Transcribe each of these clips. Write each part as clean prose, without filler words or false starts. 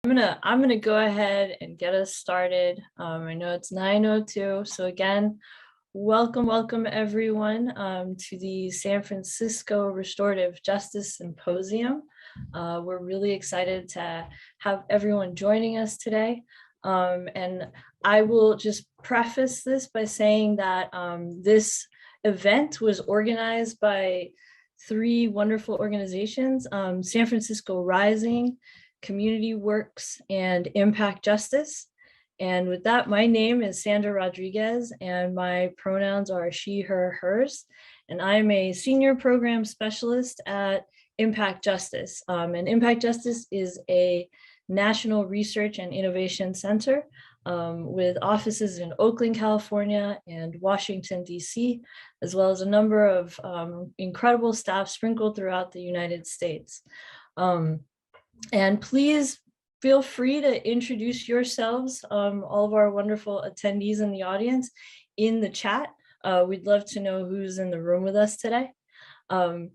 I'm gonna go ahead and get us started. I know it's 9:02, so again, welcome everyone to the San Francisco Restorative Justice Symposium. We're really excited to have everyone joining us today. And I will just preface this by saying that this event was organized by three wonderful organizations, San Francisco Rising, Community Works, and Impact Justice. And with that, my name is Sandra Rodriguez, and my pronouns are she, her, hers. And I'm a senior program specialist at Impact Justice. And Impact Justice is a national research and innovation center with offices in Oakland, California, and Washington, D.C., as well as a number of incredible staff sprinkled throughout the United States. And please feel free to introduce yourselves, all of our wonderful attendees in the audience, in the chat. We'd love to know who's in the room with us today. And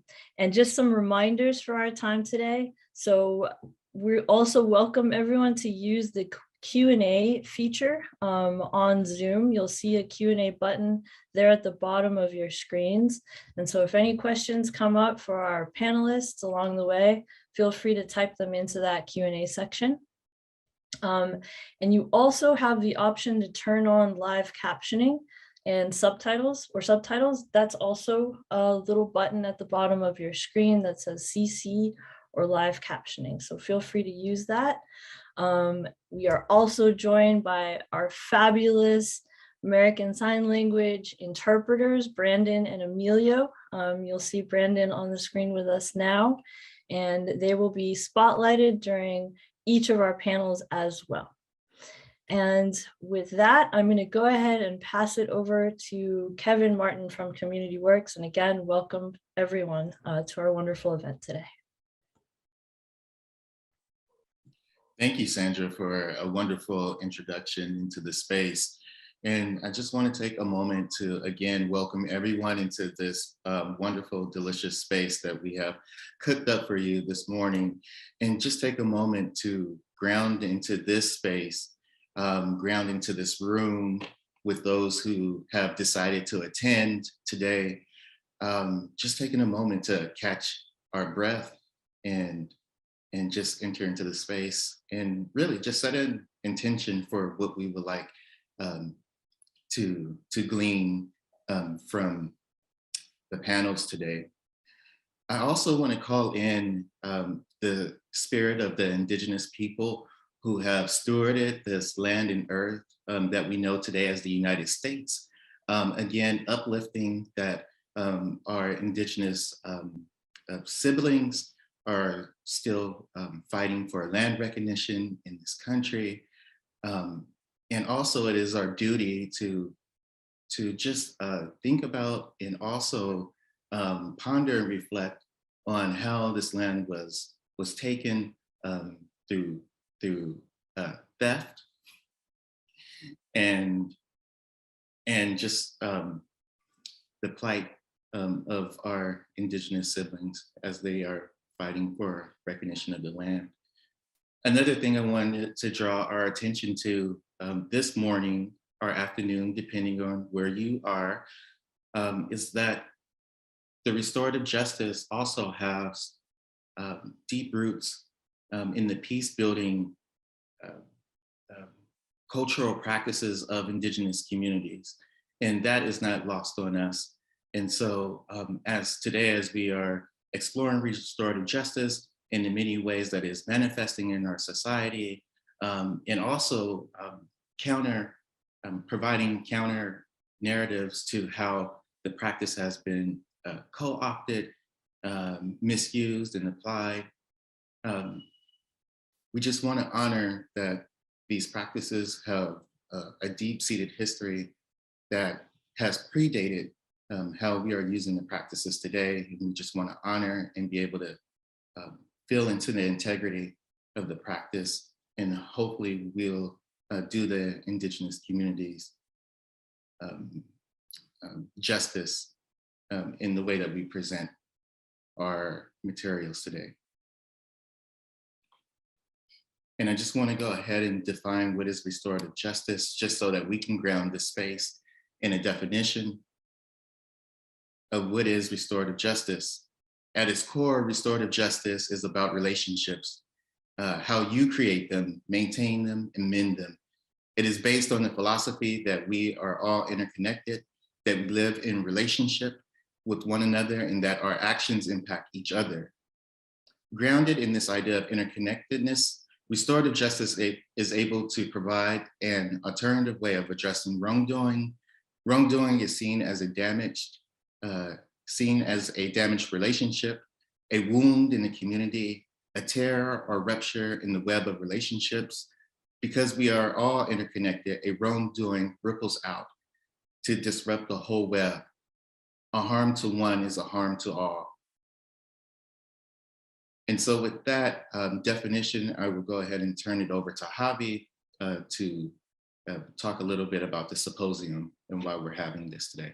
just some reminders for our time today. So we also welcome everyone to use the Q&A feature on Zoom. You'll see a Q&A button there at the bottom of your screens. And so if any questions come up for our panelists along the way, feel free to type them into that Q&A section. And you also have the option to turn on live captioning and subtitles. That's also a little button at the bottom of your screen that says CC or live captioning. So feel free to use that. We are also joined by our fabulous American Sign Language interpreters, Brandon and Emilio. You'll see Brandon on the screen with us now, and they will be spotlighted during each of our panels as well. And with that, I'm going to go ahead and pass it over to Kevin Martin from Community Works. And again, welcome everyone to our wonderful event today. Thank you, Sandra, for a wonderful introduction into the space. And I just want to take a moment to, again, welcome everyone into this wonderful, delicious space that we have cooked up for you this morning. And just take a moment to ground into this space, ground into this room with those who have decided to attend today. Just taking a moment to catch our breath and just enter into the space and really just set an intention for what we would like to glean from the panels today. I also want to call in the spirit of the indigenous people who have stewarded this land and earth that we know today as the United States. Again, uplifting that our indigenous siblings are still fighting for land recognition in this country. And also it is our duty to just think about and also ponder and reflect on how this land was taken through theft and just the plight of our indigenous siblings as they are fighting for recognition of the land. Another thing I wanted to draw our attention to this morning or afternoon, depending on where you are, is that the restorative justice also has deep roots in the peace building cultural practices of indigenous communities. And that is not lost on us. And so as we are exploring restorative justice in the many ways that is manifesting in our society, and also providing counter narratives to how the practice has been co-opted, misused, and applied. We just want to honor that these practices have a deep-seated history that has predated how we are using the practices today. And we just want to honor and be able to feel into the integrity of the practice, and hopefully we'll do the indigenous communities justice in the way that we present our materials today. And I just want to go ahead and define what is restorative justice, just so that we can ground this space in a definition of what is restorative justice. At its core, restorative justice is about relationships, how you create them, maintain them, and mend them. It is based on the philosophy that we are all interconnected, that we live in relationship with one another, and that our actions impact each other. Grounded in this idea of interconnectedness, restorative justice is able to provide an alternative way of addressing wrongdoing. Wrongdoing is seen as a damaged relationship, a wound in the community, a tear or rupture in the web of relationships. Because we are all interconnected, a wrongdoing ripples out to disrupt the whole web. A harm to one is a harm to all. And so with that definition, I will go ahead and turn it over to Javi to talk a little bit about the symposium and why we're having this today.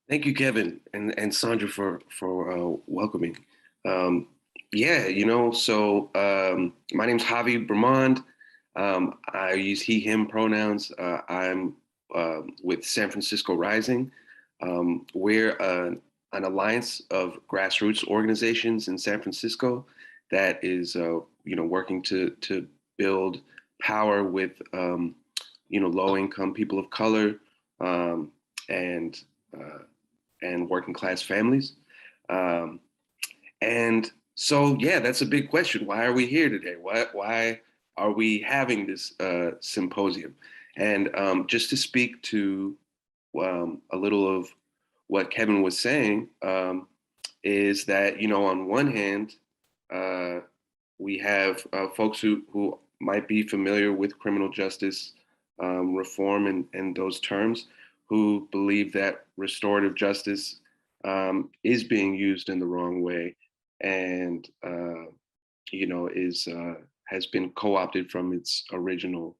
Thank you, Kevin and Sandra for welcoming. Yeah, my name's Javi Bermond. I use he, him pronouns. I'm with San Francisco Rising. We're an alliance of grassroots organizations in San Francisco that is, working to build power with, low-income people of color and working class families. And so, yeah, that's a big question. Why are we here today? Why are we having this symposium? And just to speak to a little of what Kevin was saying, is that, on one hand, we have folks who might be familiar with criminal justice reform and those terms, who believe that restorative justice is being used in the wrong way and, has been co-opted from its original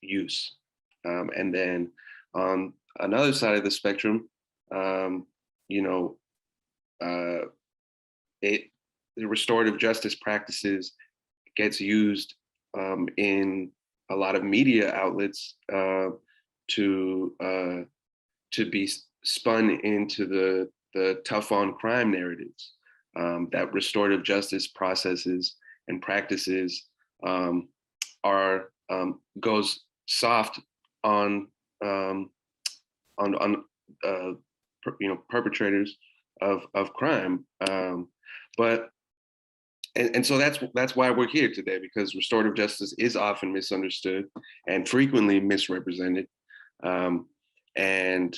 use. And then on another side of the spectrum, the restorative justice practices gets used in a lot of media outlets to be spun into the tough on crime narratives, that restorative justice processes and practices goes soft on perpetrators of crime, and so that's why we're here today, because restorative justice is often misunderstood and frequently misrepresented, and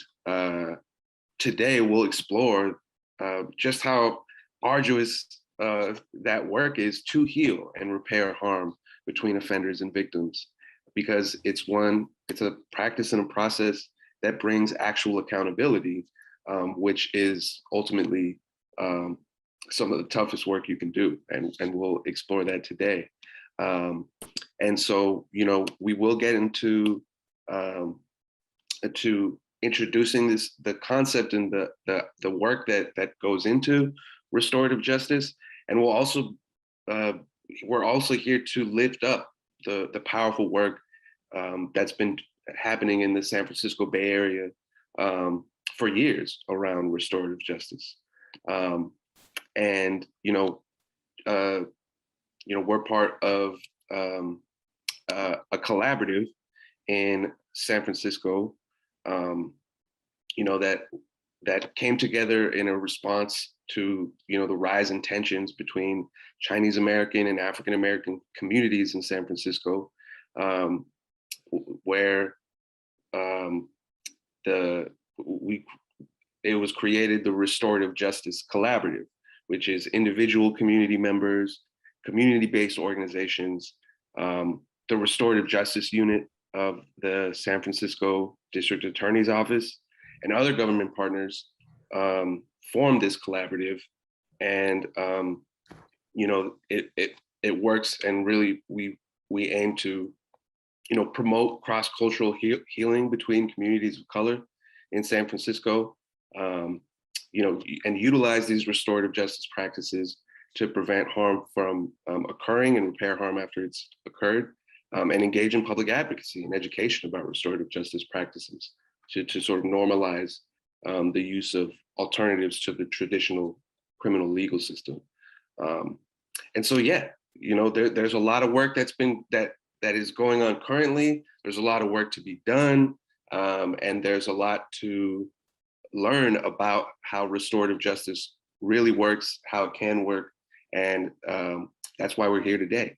today we'll explore just how arduous that work is to heal and repair harm between offenders and victims, because it's a practice and a process that brings actual accountability, which is ultimately some of the toughest work you can do, and we'll explore that today. And so, we will get into to introducing the concept and the work that goes into restorative justice, and we're also here to lift up the powerful work that's been happening in the San Francisco Bay Area for years around restorative justice. And we're part of a collaborative in San Francisco, that came together in a response to the rise in tensions between Chinese American and African American communities in San Francisco, where it was created the Restorative Justice Collaborative, which is individual community members, community-based organizations, the Restorative Justice Unit of the San Francisco District Attorney's Office, and other government partners formed this collaborative. And it works, and really we aim to promote cross-cultural healing between communities of color in San Francisco, and utilize these restorative justice practices to prevent harm from occurring and repair harm after it's occurred, and engage in public advocacy and education about restorative justice practices to sort of normalize the use of alternatives to the traditional criminal legal system. And so, yeah, you know, there's a lot of work that is going on currently. There's a lot of work to be done, and there's a lot to learn about how restorative justice really works, how it can work, and that's why we're here today.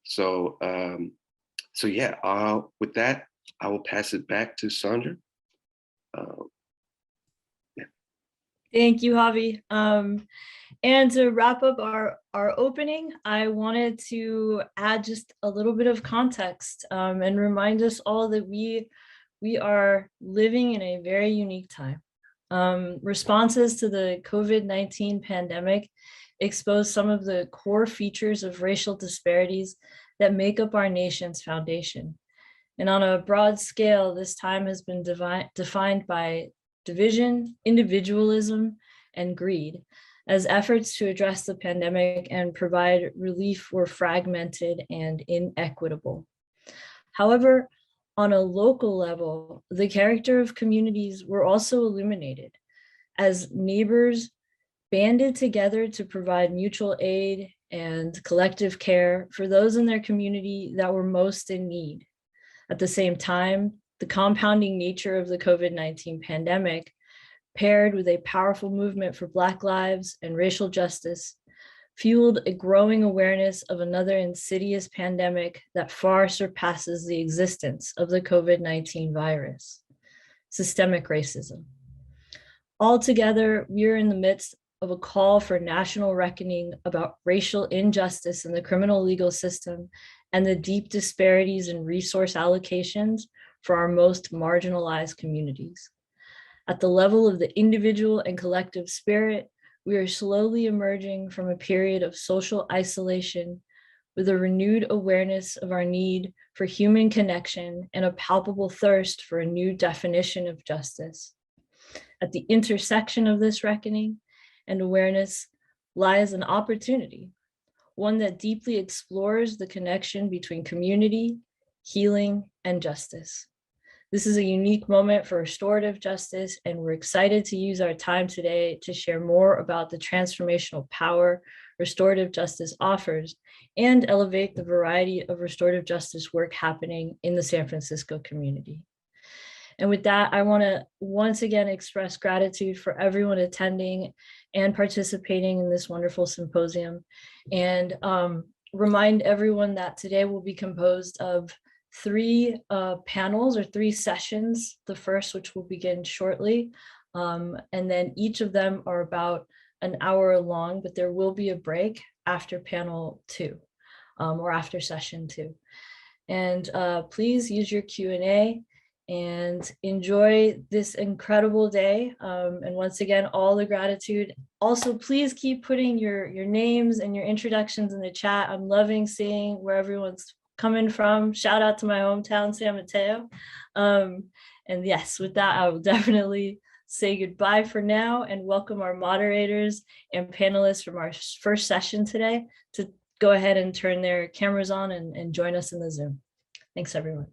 So, so yeah, with that, I will pass it back to Sandra. Yeah. Thank you, Javi. And to wrap up our opening, I wanted to add just a little bit of context and remind us all that we are living in a very unique time. Responses to the COVID-19 pandemic expose some of the core features of racial disparities that make up our nation's foundation. And on a broad scale, this time has been defined by division, individualism, and greed, as efforts to address the pandemic and provide relief were fragmented and inequitable. However, on a local level, the character of communities were also illuminated as neighbors banded together to provide mutual aid and collective care for those in their community that were most in need. At the same time, the compounding nature of the COVID-19 pandemic, paired with a powerful movement for Black lives and racial justice, fueled a growing awareness of another insidious pandemic that far surpasses the existence of the COVID-19 virus: systemic racism. Altogether, we are in the midst of a call for national reckoning about racial injustice in the criminal legal system and the deep disparities in resource allocations for our most marginalized communities. At the level of the individual and collective spirit, we are slowly emerging from a period of social isolation with a renewed awareness of our need for human connection and a palpable thirst for a new definition of justice. At the intersection of this reckoning and awareness lies an opportunity, one that deeply explores the connection between community, healing, and justice. This is a unique moment for restorative justice, and we're excited to use our time today to share more about the transformational power restorative justice offers and elevate the variety of restorative justice work happening in the San Francisco community. And with that, I want to once again express gratitude for everyone attending and participating in this wonderful symposium, and remind everyone that today will be composed of three panels or three sessions. The first, which will begin shortly, and then each of them are about an hour long, but there will be a break after panel 2 or after session 2. And please use your Q&A and enjoy this incredible day. And once again, all the gratitude. Also, please keep putting your names and your introductions in the chat. I'm loving seeing where everyone's coming from. Shout out to my hometown, San Mateo. And yes, with that, I will definitely say goodbye for now and welcome our moderators and panelists from our first session today to go ahead and turn their cameras on and join us in the Zoom. Thanks, everyone.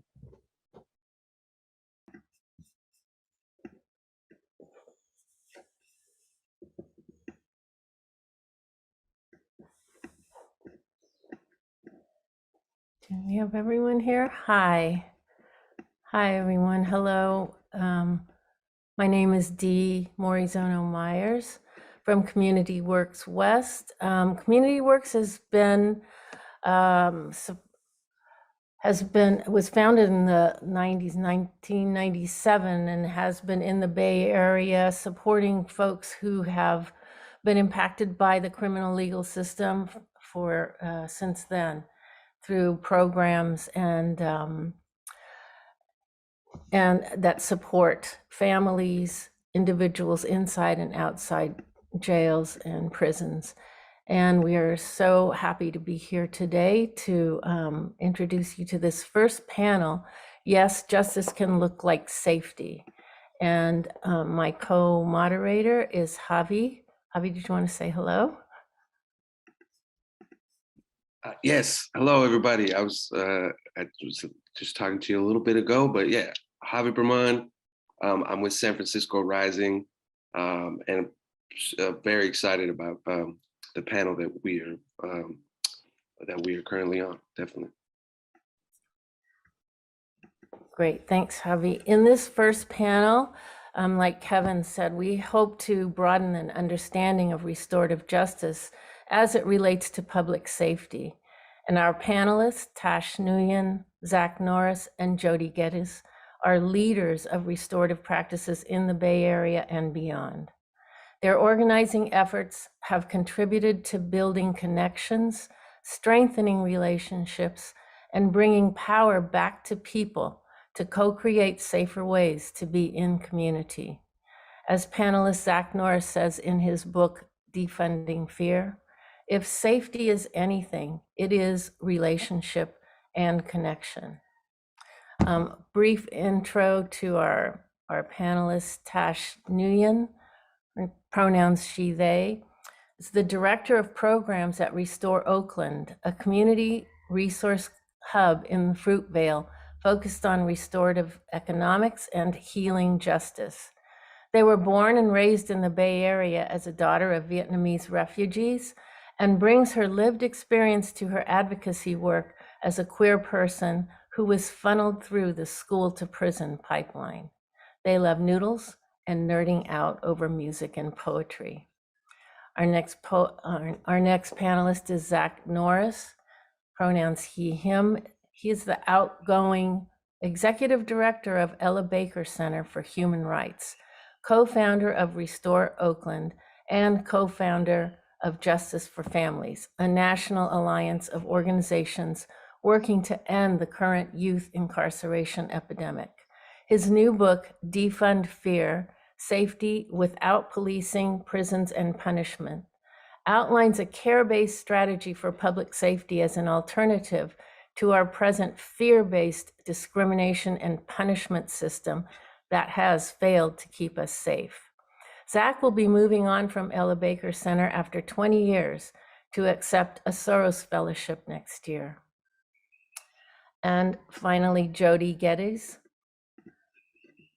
Do we have everyone here? Hi. Hi, everyone. Hello. My name is Dee Morizono Myers from Community Works West. Community Works was founded in the 90s, 1997, and has been in the Bay Area supporting folks who have been impacted by the criminal legal system for since then, through programs and that support families, individuals inside and outside jails and prisons. And we are so happy to be here today to introduce you to this first panel. Yes, justice can look like safety. And my co-moderator is Javi. Javi, did you want to say hello? Yes, hello everybody. I was just talking to you a little bit ago, but yeah, Javi Brahman. I'm with San Francisco Rising, and very excited about the panel that we are currently on. Definitely. Great, thanks, Javi. In this first panel, like Kevin said, we hope to broaden an understanding of restorative justice as it relates to public safety. And our panelists, Tash Nguyen, Zach Norris, and Jody Geddes, are leaders of restorative practices in the Bay Area and beyond. Their organizing efforts have contributed to building connections, strengthening relationships, and bringing power back to people to co-create safer ways to be in community. As panelist Zach Norris says in his book, Defunding Fear, if safety is anything, it is relationship and connection. Brief intro to our panelist, Tash Nguyen, pronouns she, they, is the director of programs at Restore Oakland, a community resource hub in Fruitvale focused on restorative economics and healing justice. They were born and raised in the Bay Area as a daughter of Vietnamese refugees, and brings her lived experience to her advocacy work as a queer person who was funneled through the school to prison pipeline. They love noodles and nerding out over music and poetry. Our next panelist is Zach Norris, pronouns he, him. He is the outgoing executive director of Ella Baker Center for Human Rights, co-founder of Restore Oakland, and co-founder of Justice for Families, a national alliance of organizations working to end the current youth incarceration epidemic. His new book, Defund Fear, Safety Without Policing, Prisons, and Punishment, outlines a care-based strategy for public safety as an alternative to our present fear-based discrimination and punishment system that has failed to keep us safe. Zach will be moving on from Ella Baker Center after 20 years to accept a Soros Fellowship next year. And finally, Jody Geddes,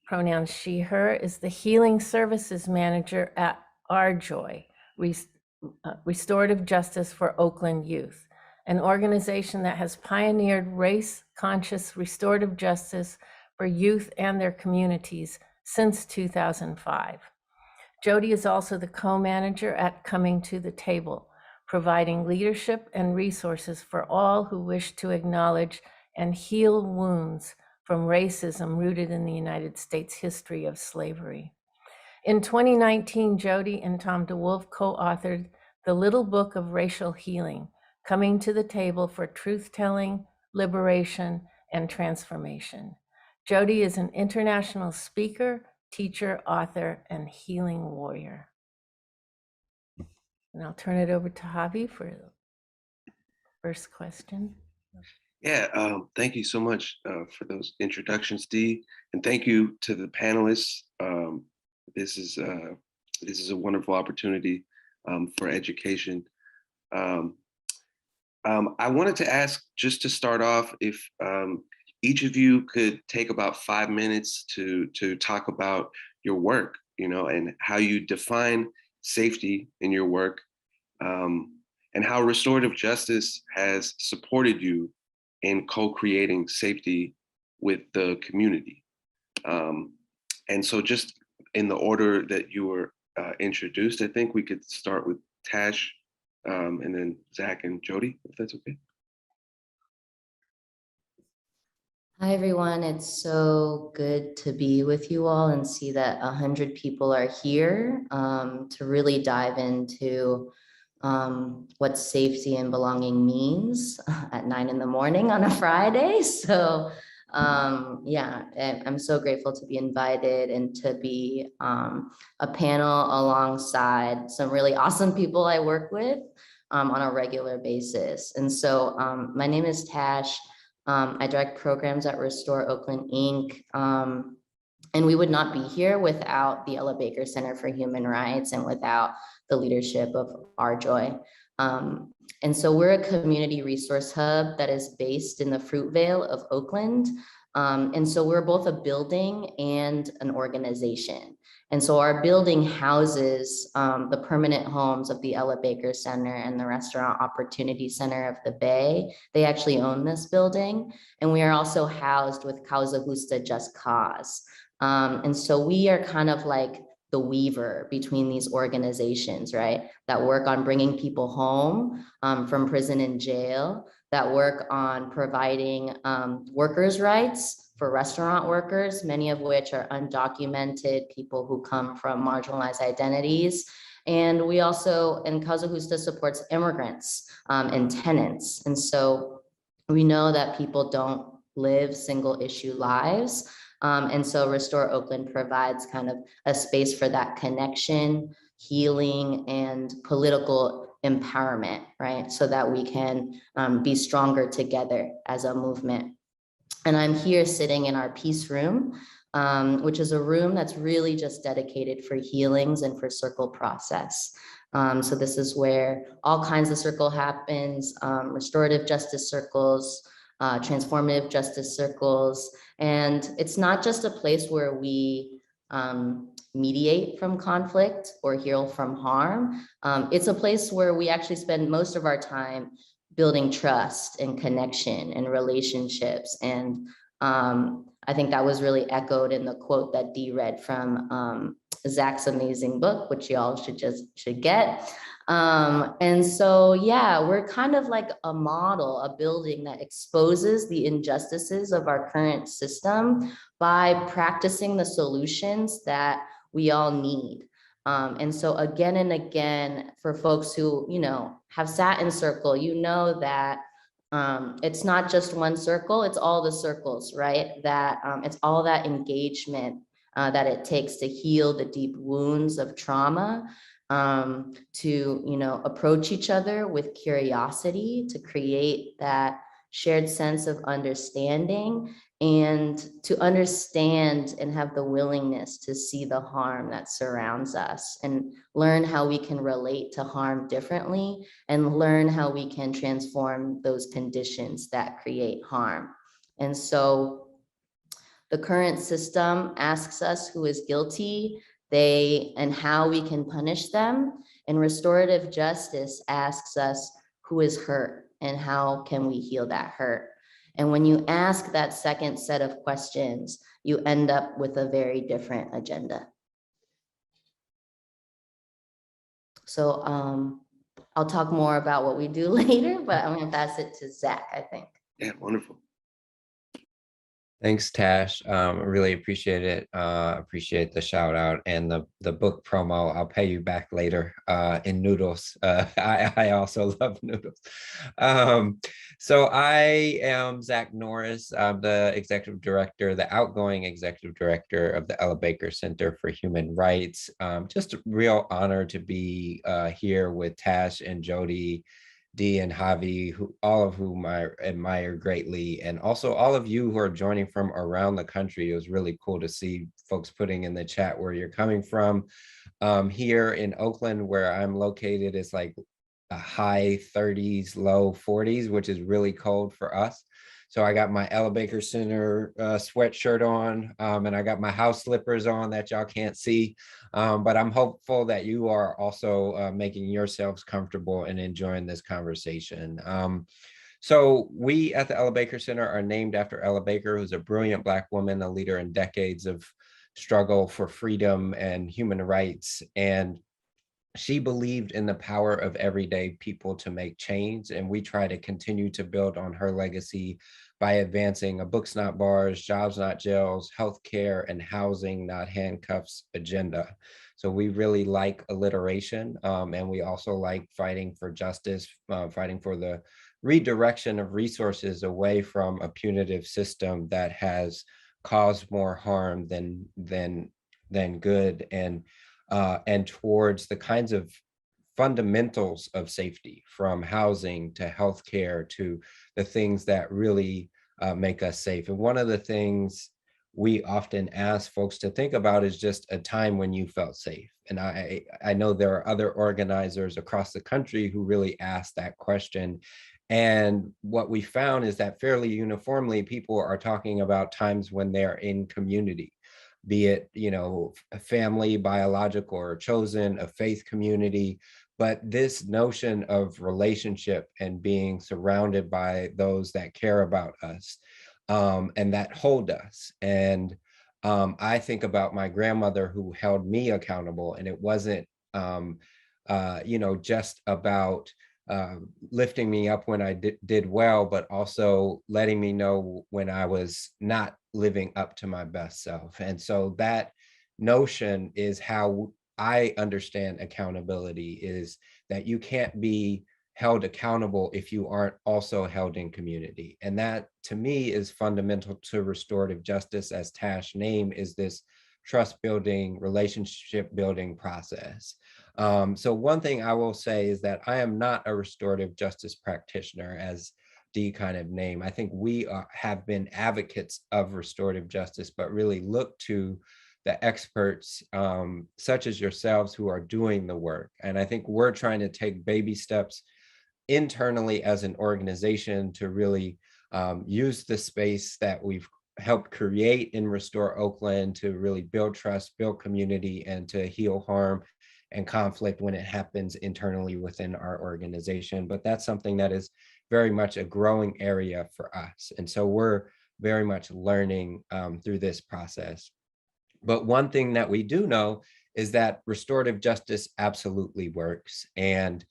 pronouns she, her, is the Healing Services Manager at Our Joy, Restorative Justice for Oakland Youth, an organization that has pioneered race-conscious restorative justice for youth and their communities since 2005. Jody is also the co-manager at Coming to the Table, providing leadership and resources for all who wish to acknowledge and heal wounds from racism rooted in the United States history of slavery. In 2019, Jody and Tom DeWolf co-authored The Little Book of Racial Healing, Coming to the Table for Truth-Telling, Liberation, and Transformation. Jody is an international speaker, teacher, author, and healing warrior. And I'll turn it over to Javi for the first question. Yeah, thank you so much for those introductions, Dee, and thank you to the panelists. This is a wonderful opportunity for education. I wanted to ask, just to start off, if each of you could take about 5 minutes to talk about your work, and how you define safety in your work, and how restorative justice has supported you in co-creating safety with the community. And so just in the order that you were introduced, I think we could start with Tash, and then Zach and Jody, if that's okay. Hi, everyone. It's so good to be with you all and see that 100 people are here to really dive into what safety and belonging means at 9 in the morning on a Friday. So yeah, I'm so grateful to be invited and to be a panel alongside some really awesome people I work with on a regular basis. And so my name is Tash. I direct programs at Restore Oakland, Inc. And we would not be here without the Ella Baker Center for Human Rights and without the leadership of Our Joy. And so we're a community resource hub that is based in the Fruitvale of Oakland. And so we're both a building and an organization. And so our building houses the permanent homes of the Ella Baker Center and the Restaurant Opportunity Center of the Bay. They actually own this building. And we are also housed with Causa Justa Just Cause. And so we are kind of like the weaver between these organizations, right? That work on bringing people home from prison and jail, that work on providing workers' rights for restaurant workers, many of which are undocumented people who come from marginalized identities. And we also, and Causa Justa supports immigrants and tenants. And so we know that people don't live single issue lives. And so Restore Oakland provides kind of a space for that connection, healing, and political empowerment, right? So that we can be stronger together as a movement. And I'm here sitting in our peace room, which is a room that's really just dedicated for healings and for circle process. So this is where all kinds of circle happens, restorative justice circles, transformative justice circles. And it's not just a place where we mediate from conflict or heal from harm. It's a place where we actually spend most of our time building trust and connection and relationships. And I think that was really echoed in the quote that Dee read from Zach's amazing book, which y'all should get. And so, yeah, we're kind of like a model, a building that exposes the injustices of our current system by practicing the solutions that we all need. And so again and again, for folks who, you know, have sat in circle, you know that it's not just one circle, it's all the circles, right? That it's all that engagement that it takes to heal the deep wounds of trauma, to, you know, approach each other with curiosity, to create that shared sense of understanding, and to understand and have the willingness to see the harm that surrounds us and learn how we can relate to harm differently and learn how we can transform those conditions that create harm. And so the current system asks us who is guilty, and how we can punish them. And restorative justice asks us who is hurt and how can we heal that hurt. And when you ask that second set of questions, you end up with a very different agenda. So I'll talk more about what we do later, but I'm gonna pass it to Zach, I think. Yeah, wonderful. Thanks, Tash. I really appreciate it. Appreciate the shout out and the book promo. I'll pay you back later in noodles. I also love noodles. So I am Zach Norris. I'm the executive director, the outgoing executive director of the Ella Baker Center for Human Rights. Just a real honor to be here with Tash and Jody, Dee and Javi, all of whom I admire greatly, and also all of you who are joining from around the country. It was really cool to see folks putting in the chat where you're coming from. Here in Oakland, where I'm located, it's like a high 30s, low 40s, which is really cold for us. So I got my Ella Baker Center sweatshirt on, and I got my house slippers on that y'all can't see. But I'm hopeful that you are also making yourselves comfortable and enjoying this conversation. So we at the Ella Baker Center are named after Ella Baker, who's a brilliant Black woman, a leader in decades of struggle for freedom and human rights. And she believed in the power of everyday people to make change, and we try to continue to build on her legacy by advancing a books not bars, jobs not jails, healthcare and housing not handcuffs agenda. So we really like alliteration, and we also like fighting for justice, fighting for the redirection of resources away from a punitive system that has caused more harm than good, and towards the kinds of fundamentals of safety, from housing to healthcare to the things that really make us safe. And one of the things we often ask folks to think about is just a time when you felt safe. And I know there are other organizers across the country who really ask that question. And what we found is that fairly uniformly, people are talking about times when they're in community, be it, a family, biological or chosen, a faith community. But this notion of relationship and being surrounded by those that care about us, and that hold us. And I think about my grandmother who held me accountable, and it wasn't, just about lifting me up when I did well, but also letting me know when I was not living up to my best self. And so that notion is how I understand accountability, is that you can't be held accountable if you aren't also held in community. And that, to me, is fundamental to restorative justice, as Tash named, is this trust building, relationship building process. So one thing I will say is that I am not a restorative justice practitioner, as Dee kind of named. I think we have been advocates of restorative justice, but really look to the experts such as yourselves who are doing the work. And I think we're trying to take baby steps internally as an organization to really use the space that we've helped create in Restore Oakland to really build trust, build community, and to heal harm and conflict when it happens internally within our organization. But that's something that is very much a growing area for us. And so we're very much learning through this process. But one thing that we do know is that restorative justice absolutely works. And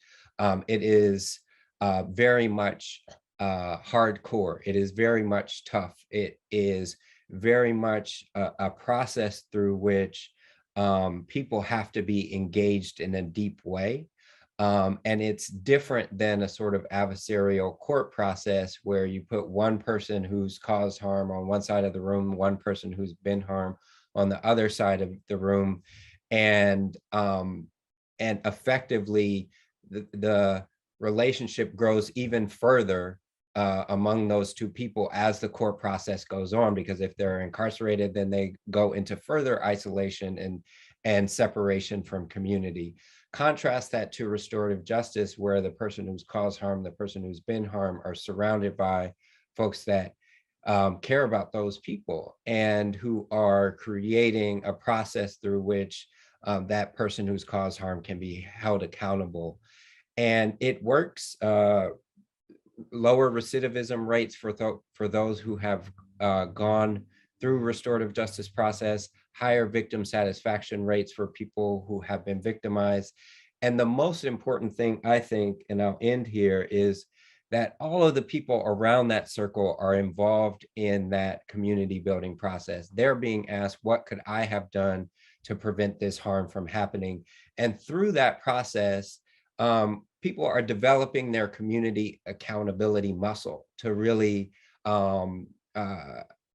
it is very much hardcore. It is very much tough. It is very much a process through which people have to be engaged in a deep way. And it's different than a sort of adversarial court process where you put one person who's caused harm on one side of the room, one person who's been harmed on the other side of the room, and effectively the relationship grows even further among those two people as the court process goes on, because if they're incarcerated, then they go into further isolation and separation from community. Contrast that to restorative justice, where the person who's caused harm, the person who's been harmed, are surrounded by folks that care about those people and who are creating a process through which that person who's caused harm can be held accountable. And it works. Lower recidivism rates for those who have gone through restorative justice process, higher victim satisfaction rates for people who have been victimized. And the most important thing, I think, and I'll end here, is that all of the people around that circle are involved in that community building process. They're being asked, what could I have done to prevent this harm from happening? And through that process, people are developing their community accountability muscle to really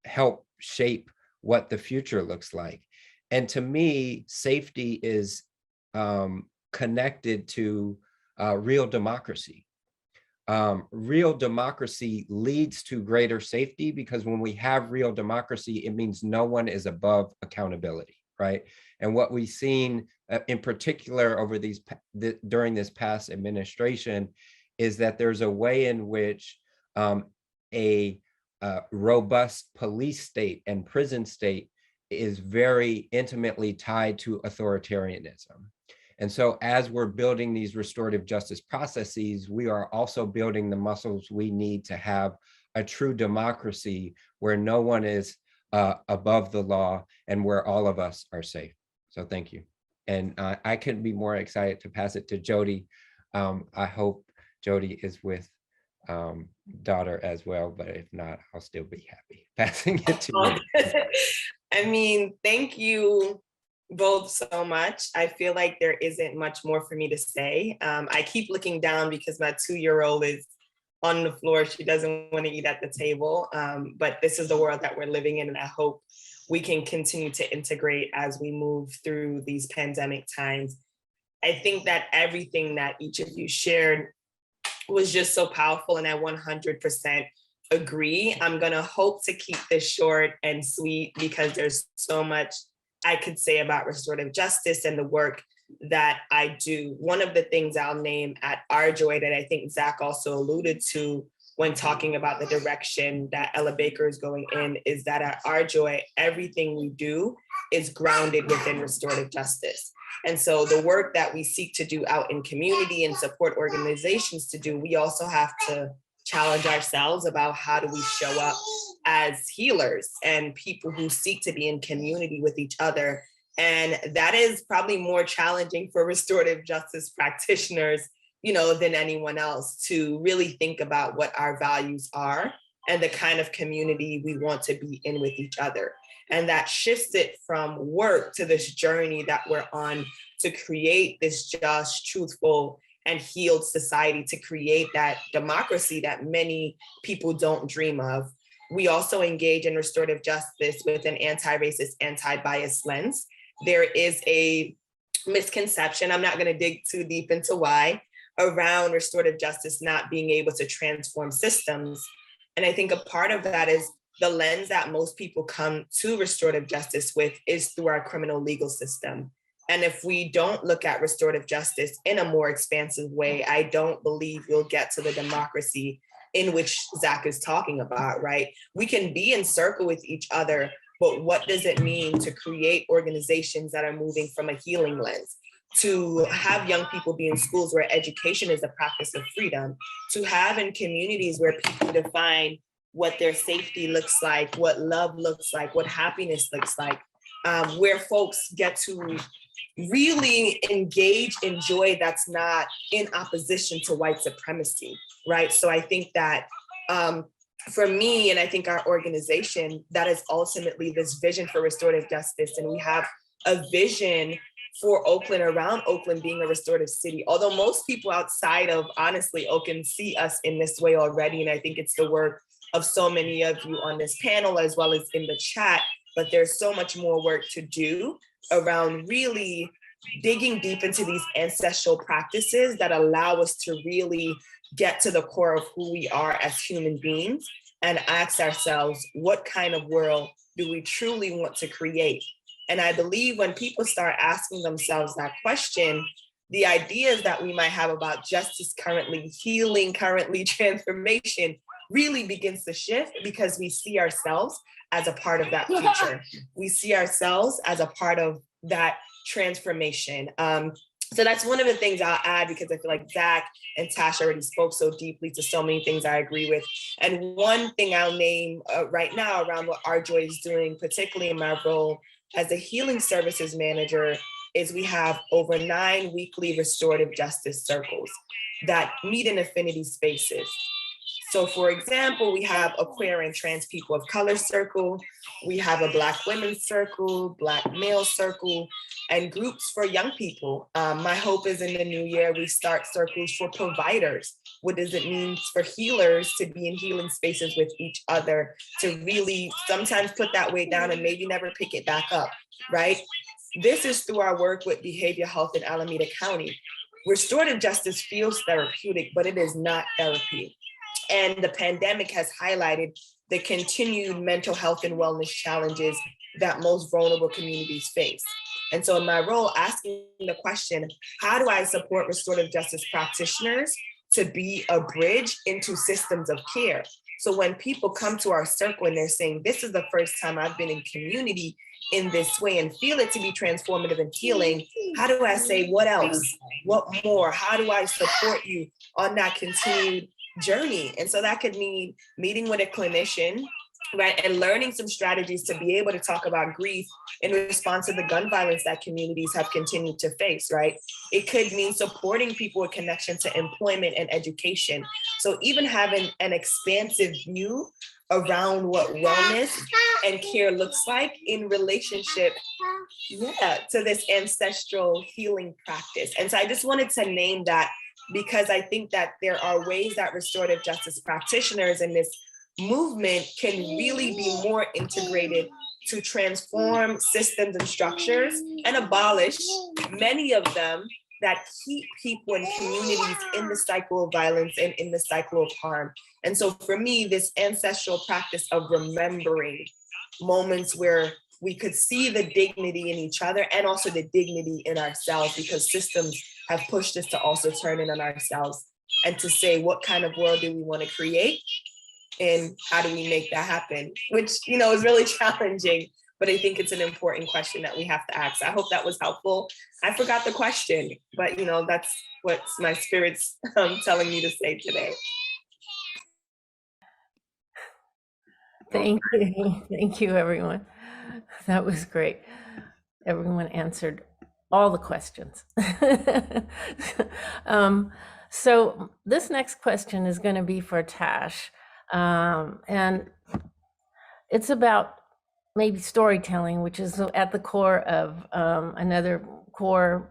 help shape what the future looks like. And to me, safety is connected to real democracy. Real democracy leads to greater safety, because when we have real democracy, it means no one is above accountability, right? And what we've seen in particular over during this past administration is that there's a way in which a robust police state and prison state is very intimately tied to authoritarianism. And so as we're building these restorative justice processes, we are also building the muscles we need to have a true democracy where no one is above the law and where all of us are safe. So thank you. And I couldn't be more excited to pass it to Jody. I hope Jody is with daughter as well, but if not, I'll still be happy passing it to you. I mean, thank you both so much. I feel like there isn't much more for me to say. I keep looking down because my 2-year-old is on the floor. She doesn't want to eat at the table, but this is the world that we're living in, and I hope we can continue to integrate as we move through these pandemic times. I think that everything that each of you shared was just so powerful, and I 100% agree. I'm gonna hope to keep this short and sweet because there's so much I could say about restorative justice and the work that I do. One of the things I'll name at Our Joy that I think Zach also alluded to when talking about the direction that Ella Baker is going in is that at Our Joy, everything we do is grounded within restorative justice. And so the work that we seek to do out in community and support organizations to do, we also have to challenge ourselves about how do we show up as healers and people who seek to be in community with each other. And that is probably more challenging for restorative justice practitioners, than anyone else, to really think about what our values are and the kind of community we want to be in with each other. And that shifts it from work to this journey that we're on to create this just, truthful, and healed society, to create that democracy that many people don't dream of. We also engage in restorative justice with an anti-racist, anti-bias lens. There is a misconception, I'm not going to dig too deep into why, around restorative justice not being able to transform systems. And I think a part of that is the lens that most people come to restorative justice with is through our criminal legal system. And if we don't look at restorative justice in a more expansive way, I don't believe we'll get to the democracy in which Zach is talking about, right? We can be in circle with each other, but what does it mean to create organizations that are moving from a healing lens? To have young people be in schools where education is a practice of freedom, to have in communities where people define what their safety looks like, what love looks like, what happiness looks like, where folks get to really engage in joy that's not in opposition to white supremacy, right? So I think that for me, and I think our organization, that is ultimately this vision for restorative justice. And we have a vision for Oakland, around Oakland being a restorative city. Although most people outside of, honestly, Oakland see us in this way already. And I think it's the work of so many of you on this panel, as well as in the chat, but there's so much more work to do around really digging deep into these ancestral practices that allow us to really get to the core of who we are as human beings and ask ourselves, what kind of world do we truly want to create? And I believe when people start asking themselves that question, the ideas that we might have about justice currently, healing currently, transformation really begins to shift, because we see ourselves as a part of that future. We see ourselves as a part of that transformation. So that's one of the things I'll add, because I feel like Zach and Tash already spoke so deeply to so many things I agree with. And one thing I'll name right now around what Our Joy is doing, particularly in my role as a healing services manager, is we have over 9 weekly restorative justice circles that meet in affinity spaces. So for example, we have a queer and trans people of color circle, we have a Black women's circle, Black male circle, and groups for young people. My hope is in the new year, we start circles for providers. What does it mean for healers to be in healing spaces with each other, to really sometimes put that weight down and maybe never pick it back up, right? This is through our work with behavioral health in Alameda County. Restorative justice feels therapeutic, but it is not therapy. And the pandemic has highlighted the continued mental health and wellness challenges that most vulnerable communities face. And so in my role, asking the question, how do I support restorative justice practitioners to be a bridge into systems of care? So when people come to our circle and they're saying, this is the first time I've been in community in this way and feel it to be transformative and healing, how do I say, what else? What more? How do I support you on that continued journey? And so that could mean meeting with a clinician, right, and learning some strategies to be able to talk about grief in response to the gun violence that communities have continued to face, right? It could mean supporting people with connection to employment and education. So even having an expansive view around what wellness and care looks like in relationship, to this ancestral healing practice. And so I just wanted to name that, because I think that there are ways that restorative justice practitioners in this movement can really be more integrated to transform systems and structures and abolish many of them that keep people and communities in the cycle of violence and in the cycle of harm. And so for me, this ancestral practice of remembering moments where we could see the dignity in each other and also the dignity in ourselves, because systems have pushed us to also turn in on ourselves and to say, what kind of world do we want to create and how do we make that happen? Which, you know, is really challenging, but I think it's an important question that we have to ask. I hope that was helpful. I forgot the question, but you know, that's what my spirit's telling me to say today. Thank you. Thank you, everyone. That was great. Everyone answered all the questions. So this next question is going to be for Tash. And it's about maybe storytelling, which is at the core of another core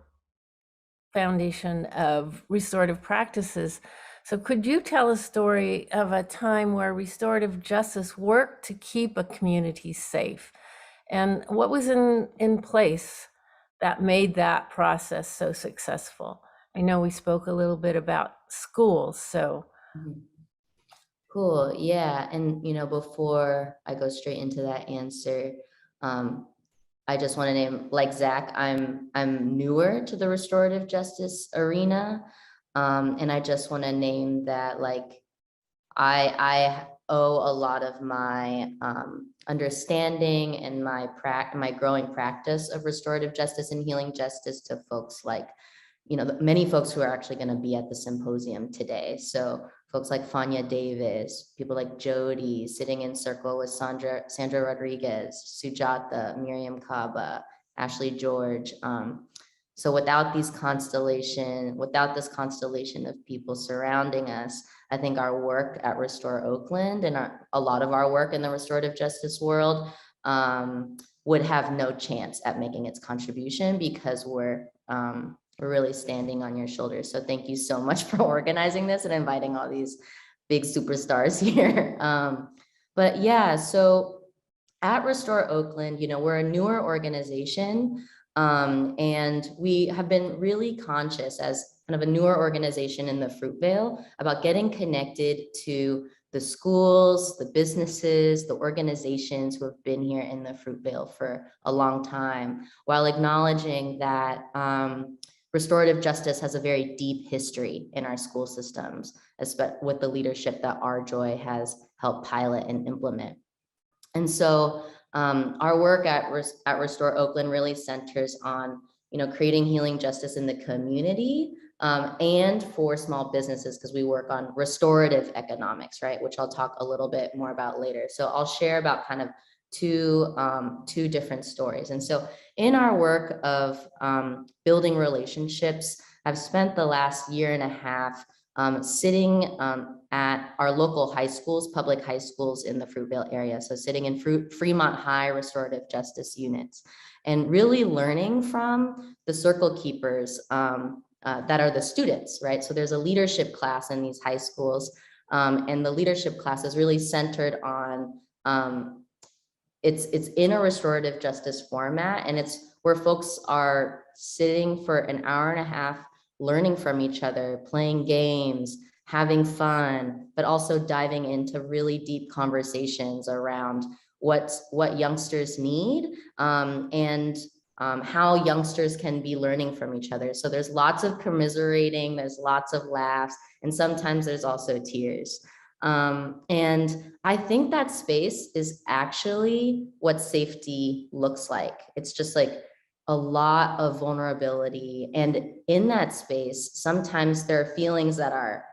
foundation of restorative practices. So could you tell a story of a time where restorative justice worked to keep a community safe? And what was in place that made that process so successful? I know we spoke a little bit about schools, so. Cool, yeah. And, you know, before I go straight into that answer, I just want to name, like Zach, I'm newer to the restorative justice arena. And I just want to name that, like, I owe a lot of my understanding and my growing practice of restorative justice and healing justice to folks like, you know, many folks who are actually going to be at the symposium today. So folks like Fania Davis, people like Jody, sitting in circle with Sandra Rodriguez, Sujata, Miriam Kaba, Ashley George. So without this constellation of people surrounding us, I think our work at Restore Oakland and a lot of our work in the restorative justice world would have no chance at making its contribution, because we're really standing on your shoulders. So thank you so much for organizing this and inviting all these big superstars here. But yeah, so at Restore Oakland, you know, we're a newer organization, and we have been really conscious as kind of a newer organization in the Fruitvale about getting connected to the schools, the businesses, the organizations who have been here in the Fruitvale for a long time, while acknowledging that restorative justice has a very deep history in our school systems, especially with the leadership that our Joy has helped pilot and implement. And so our work at Restore Oakland really centers on, you know, creating healing justice in the community and for small businesses, because we work on restorative economics, right? Which I'll talk a little bit more about later. So I'll share about kind of two different stories. And so in our work of building relationships, I've spent the last year and a half sitting at our local high schools, public high schools in the Fruitvale area. So sitting in Fremont High restorative justice units and really learning from the circle keepers that are the students, right? So there's a leadership class in these high schools, and the leadership class is really centered on, it's in a restorative justice format, and it's where folks are sitting for an hour and a half, learning from each other, playing games, having fun, but also diving into really deep conversations around what youngsters need, and how youngsters can be learning from each other. So there's lots of commiserating, there's lots of laughs, and sometimes there's also tears. And I think that space is actually what safety looks like. It's just like a lot of vulnerability. And in that space, sometimes there are feelings that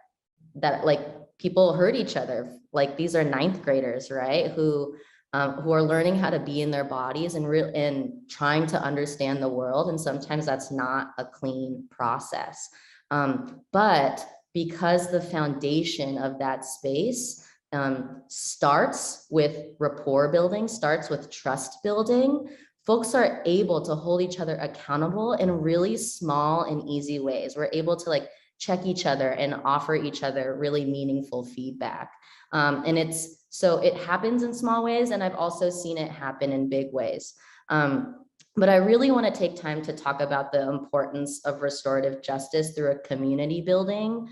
like people hurt each other. Like these are ninth graders, right? Who are learning how to be in their bodies and trying to understand the world. And sometimes that's not a clean process. But because the foundation of that space starts with rapport building, starts with trust building, folks are able to hold each other accountable in really small and easy ways. We're able to like check each other and offer each other really meaningful feedback. And so it happens in small ways, and I've also seen it happen in big ways. But I really want to take time to talk about the importance of restorative justice through a community building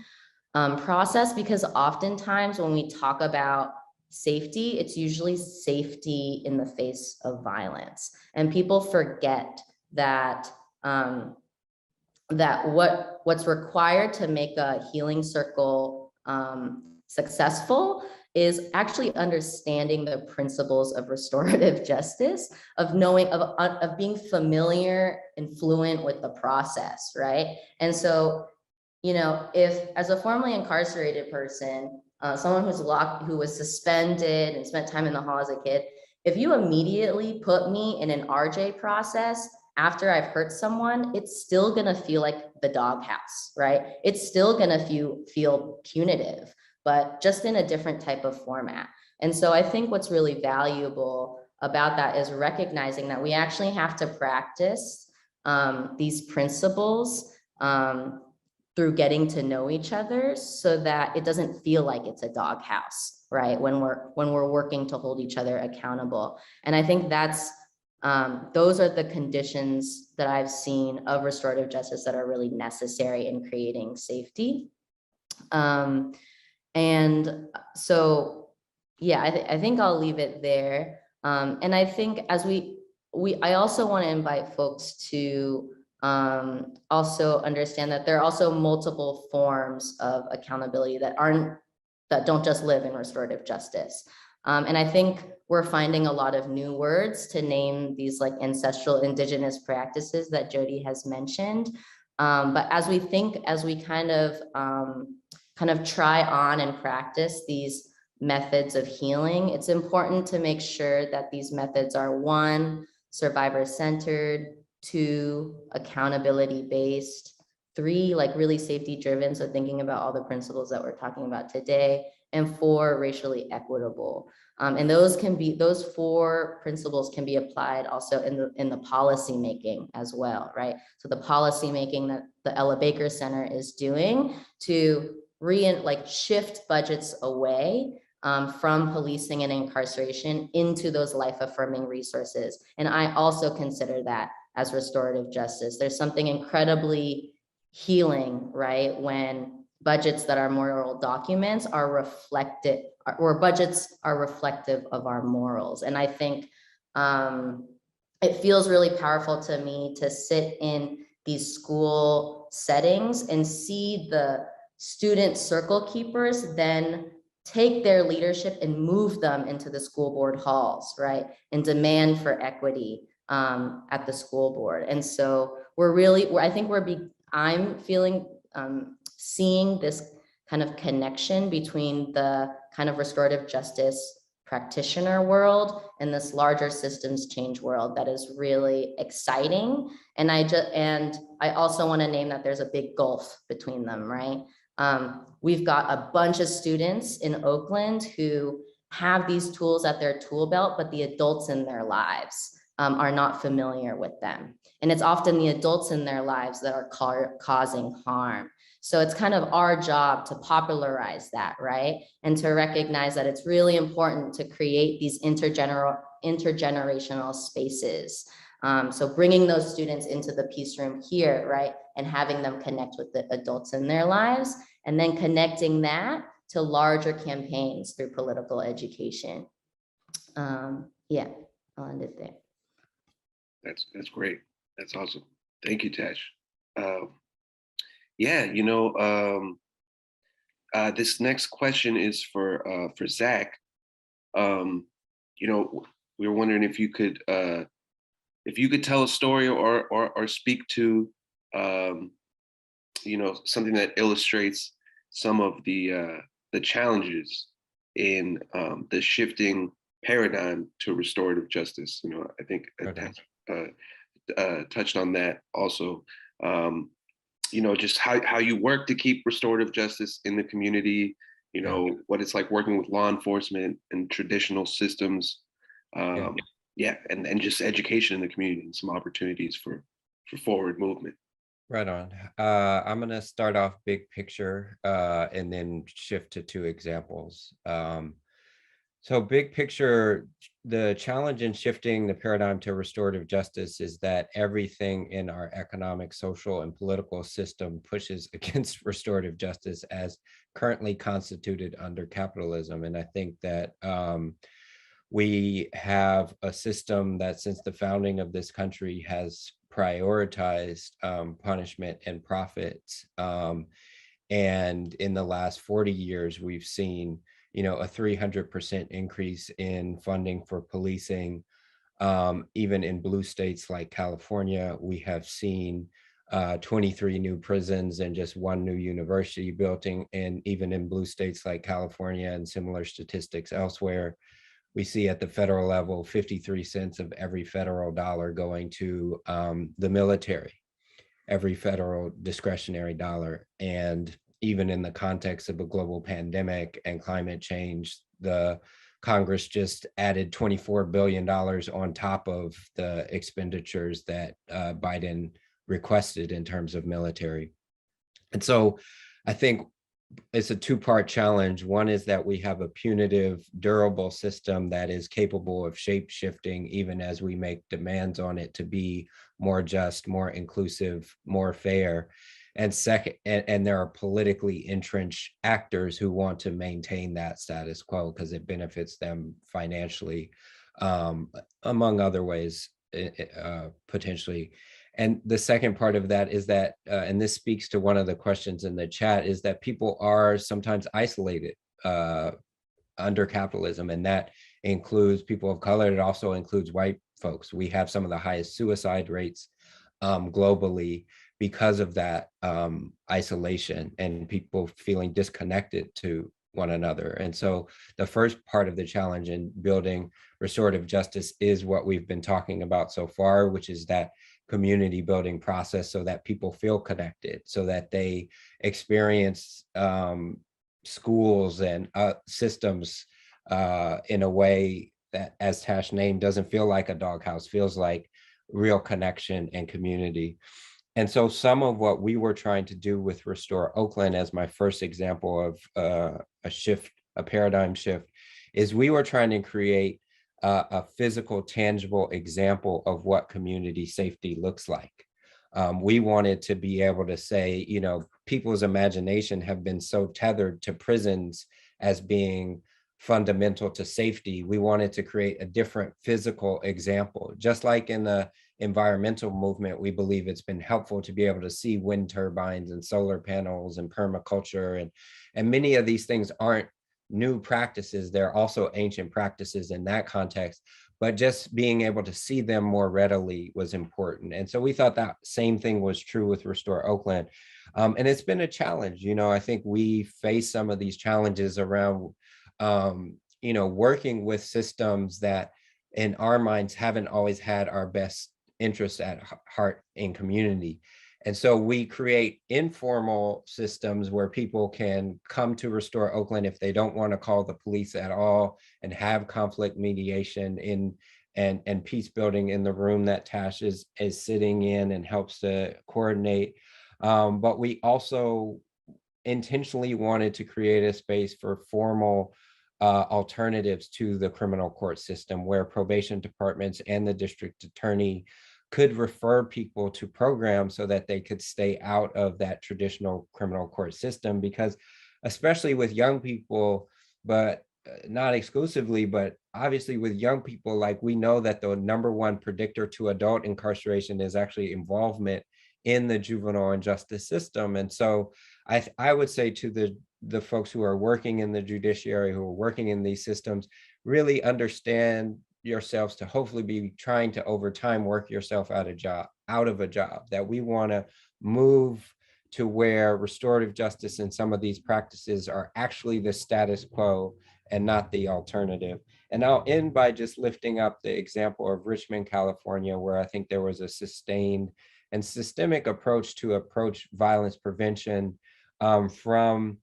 process, because oftentimes when we talk about safety, it's usually safety in the face of violence. And people forget that what's required to make a healing circle successful is actually understanding the principles of restorative justice, of knowing, of being familiar and fluent with the process, right? And so, you know, if as a formerly incarcerated person, someone who was suspended and spent time in the hall as a kid, if you immediately put me in an RJ process after I've hurt someone, it's still gonna feel like the doghouse, right? It's still gonna feel punitive, but just in a different type of format. And so I think what's really valuable about that is recognizing that we actually have to practice these principles through getting to know each other, so that it doesn't feel like it's a doghouse, right? When we're working to hold each other accountable. And I think that's those are the conditions that I've seen of restorative justice that are really necessary in creating safety. And so, yeah, I think I'll leave it there. And I think as I also want to invite folks to also understand that there are also multiple forms of accountability that don't just live in restorative justice. And I think we're finding a lot of new words to name these like ancestral indigenous practices that Jody has mentioned. But as we kind of try on and practice these methods of healing, it's important to make sure that these methods are 1, survivor-centered, 2, accountability-based, 3, like really safety-driven, so thinking about all the principles that we're talking about today, and 4, racially equitable. And those 4 principles can be applied also in the policy making as well, right? So the policy making that the Ella Baker Center is doing to shift budgets away from policing and incarceration into those life-affirming resources. And I also consider that as restorative justice. There's something incredibly healing, right? When budgets that are moral documents are reflected, or budgets are reflective of our morals. And I think it feels really powerful to me to sit in these school settings and see the student circle keepers then take their leadership and move them into the school board halls, right? And demand for equity at the school board. And so I'm feeling, seeing this kind of connection between the kind of restorative justice practitioner world and this larger systems change world that is really exciting. And I also want to name that there's a big gulf between them, right? We've got a bunch of students in Oakland who have these tools at their tool belt, but the adults in their lives are not familiar with them. And it's often the adults in their lives that are causing harm. So it's kind of our job to popularize that, right? And to recognize that it's really important to create these intergenerational spaces. So bringing those students into the peace room here, right? And having them connect with the adults in their lives, and then connecting that to larger campaigns through political education. Yeah, I'll end it there. That's great. That's awesome. Thank you, Tash. Yeah, this next question is for Zach. We were wondering if you could tell a story or speak to something that illustrates some of the challenges in the shifting paradigm to restorative justice. I think touched on that also. Just how you work to keep restorative justice in the community, what it's like working with law enforcement and traditional systems. And just education in the community and some opportunities for forward movement. Right on. I'm going to start off big picture and then shift to 2 examples. So big picture, the challenge in shifting the paradigm to restorative justice is that everything in our economic, social, and political system pushes against restorative justice as currently constituted under capitalism. And I think that we have a system that since the founding of this country has prioritized punishment and profits. And in the last 40 years, we've seen, a 300% increase in funding for policing. Even in blue states like California, we have seen 23 new prisons and just one new university built in, and even in blue states like California and similar statistics elsewhere, we see at the federal level 53 cents of every federal dollar going to the military, every federal discretionary dollar. And even in the context of a global pandemic and climate change, the Congress just added $24 billion on top of the expenditures that Biden requested in terms of military. And so I think it's a two-part challenge. One is that we have a punitive, durable system that is capable of shape-shifting even as we make demands on it to be more just, more inclusive, more fair. And second, and there are politically entrenched actors who want to maintain that status quo because it benefits them financially, among other ways, potentially. And the second part of that is that, and this speaks to one of the questions in the chat, is that people are sometimes isolated under capitalism, and that includes people of color. It also includes white folks. We have some of the highest suicide rates globally because of that isolation and people feeling disconnected to one another. And so the first part of the challenge in building restorative justice is what we've been talking about so far, which is that community building process so that people feel connected, so that they experience schools and systems in a way that, as Tash named, doesn't feel like a doghouse, feels like real connection and community. And so some of what we were trying to do with Restore Oakland, as my first example of a paradigm shift, is we were trying to create a physical, tangible example of what community safety looks like. We wanted to be able to say, people's imagination have been so tethered to prisons as being fundamental to safety. We wanted to create a different physical example. Just like in the environmental movement, we believe it's been helpful to be able to see wind turbines and solar panels and permaculture, and many of these things aren't new practices. They're also ancient practices in that context, but just being able to see them more readily was important. And so we thought that same thing was true with Restore Oakland. And it's been a challenge. I think we face some of these challenges around, working with systems that in our minds haven't always had our best interests at heart in community. And so we create informal systems where people can come to Restore Oakland if they don't want to call the police at all, and have conflict mediation and peace building in the room that Tash is sitting in and helps to coordinate. But we also intentionally wanted to create a space for formal alternatives to the criminal court system, where probation departments and the district attorney could refer people to programs so that they could stay out of that traditional criminal court system. Because especially with young people, but not exclusively, but obviously with young people, like, we know that the number one predictor to adult incarceration is actually involvement in the juvenile and justice system. And so I would say to the folks who are working in the judiciary, who are working in these systems, really understand yourselves to hopefully be trying to over time work yourself out of a job, that we want to move to where restorative justice and some of these practices are actually the status quo and not the alternative. And I'll end by just lifting up the example of Richmond, California, where I think there was a sustained and systemic approach to violence prevention, from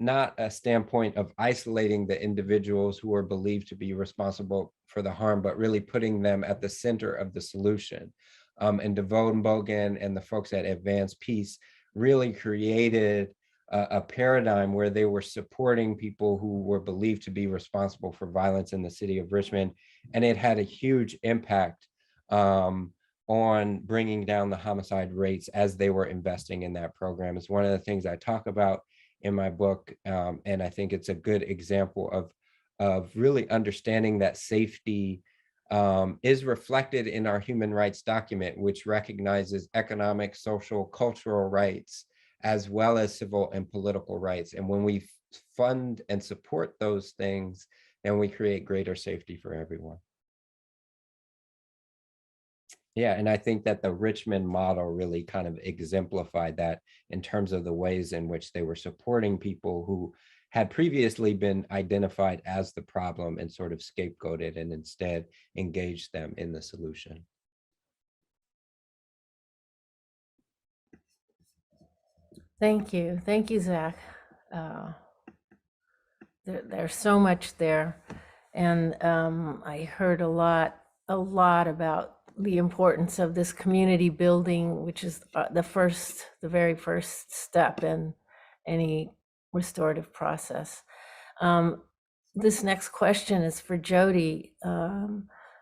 not a standpoint of isolating the individuals who are believed to be responsible for the harm, but really putting them at the center of the solution. And DeVoe and Bogan and the folks at Advanced Peace really created a paradigm where they were supporting people who were believed to be responsible for violence in the city of Richmond. And it had a huge impact on bringing down the homicide rates as they were investing in that program. It's one of the things I talk about in my book. And I think it's a good example of really understanding that safety is reflected in our human rights document, which recognizes economic, social, cultural rights, as well as civil and political rights. And when we fund and support those things, then we create greater safety for everyone. Yeah, and I think that the Richmond model really kind of exemplified that in terms of the ways in which they were supporting people who had previously been identified as the problem and sort of scapegoated, and instead engaged them in the solution. Thank you, Zach. There's so much there, and I heard a lot about the importance of this community building, which is the very first step in any restorative process. This next question is for Jody.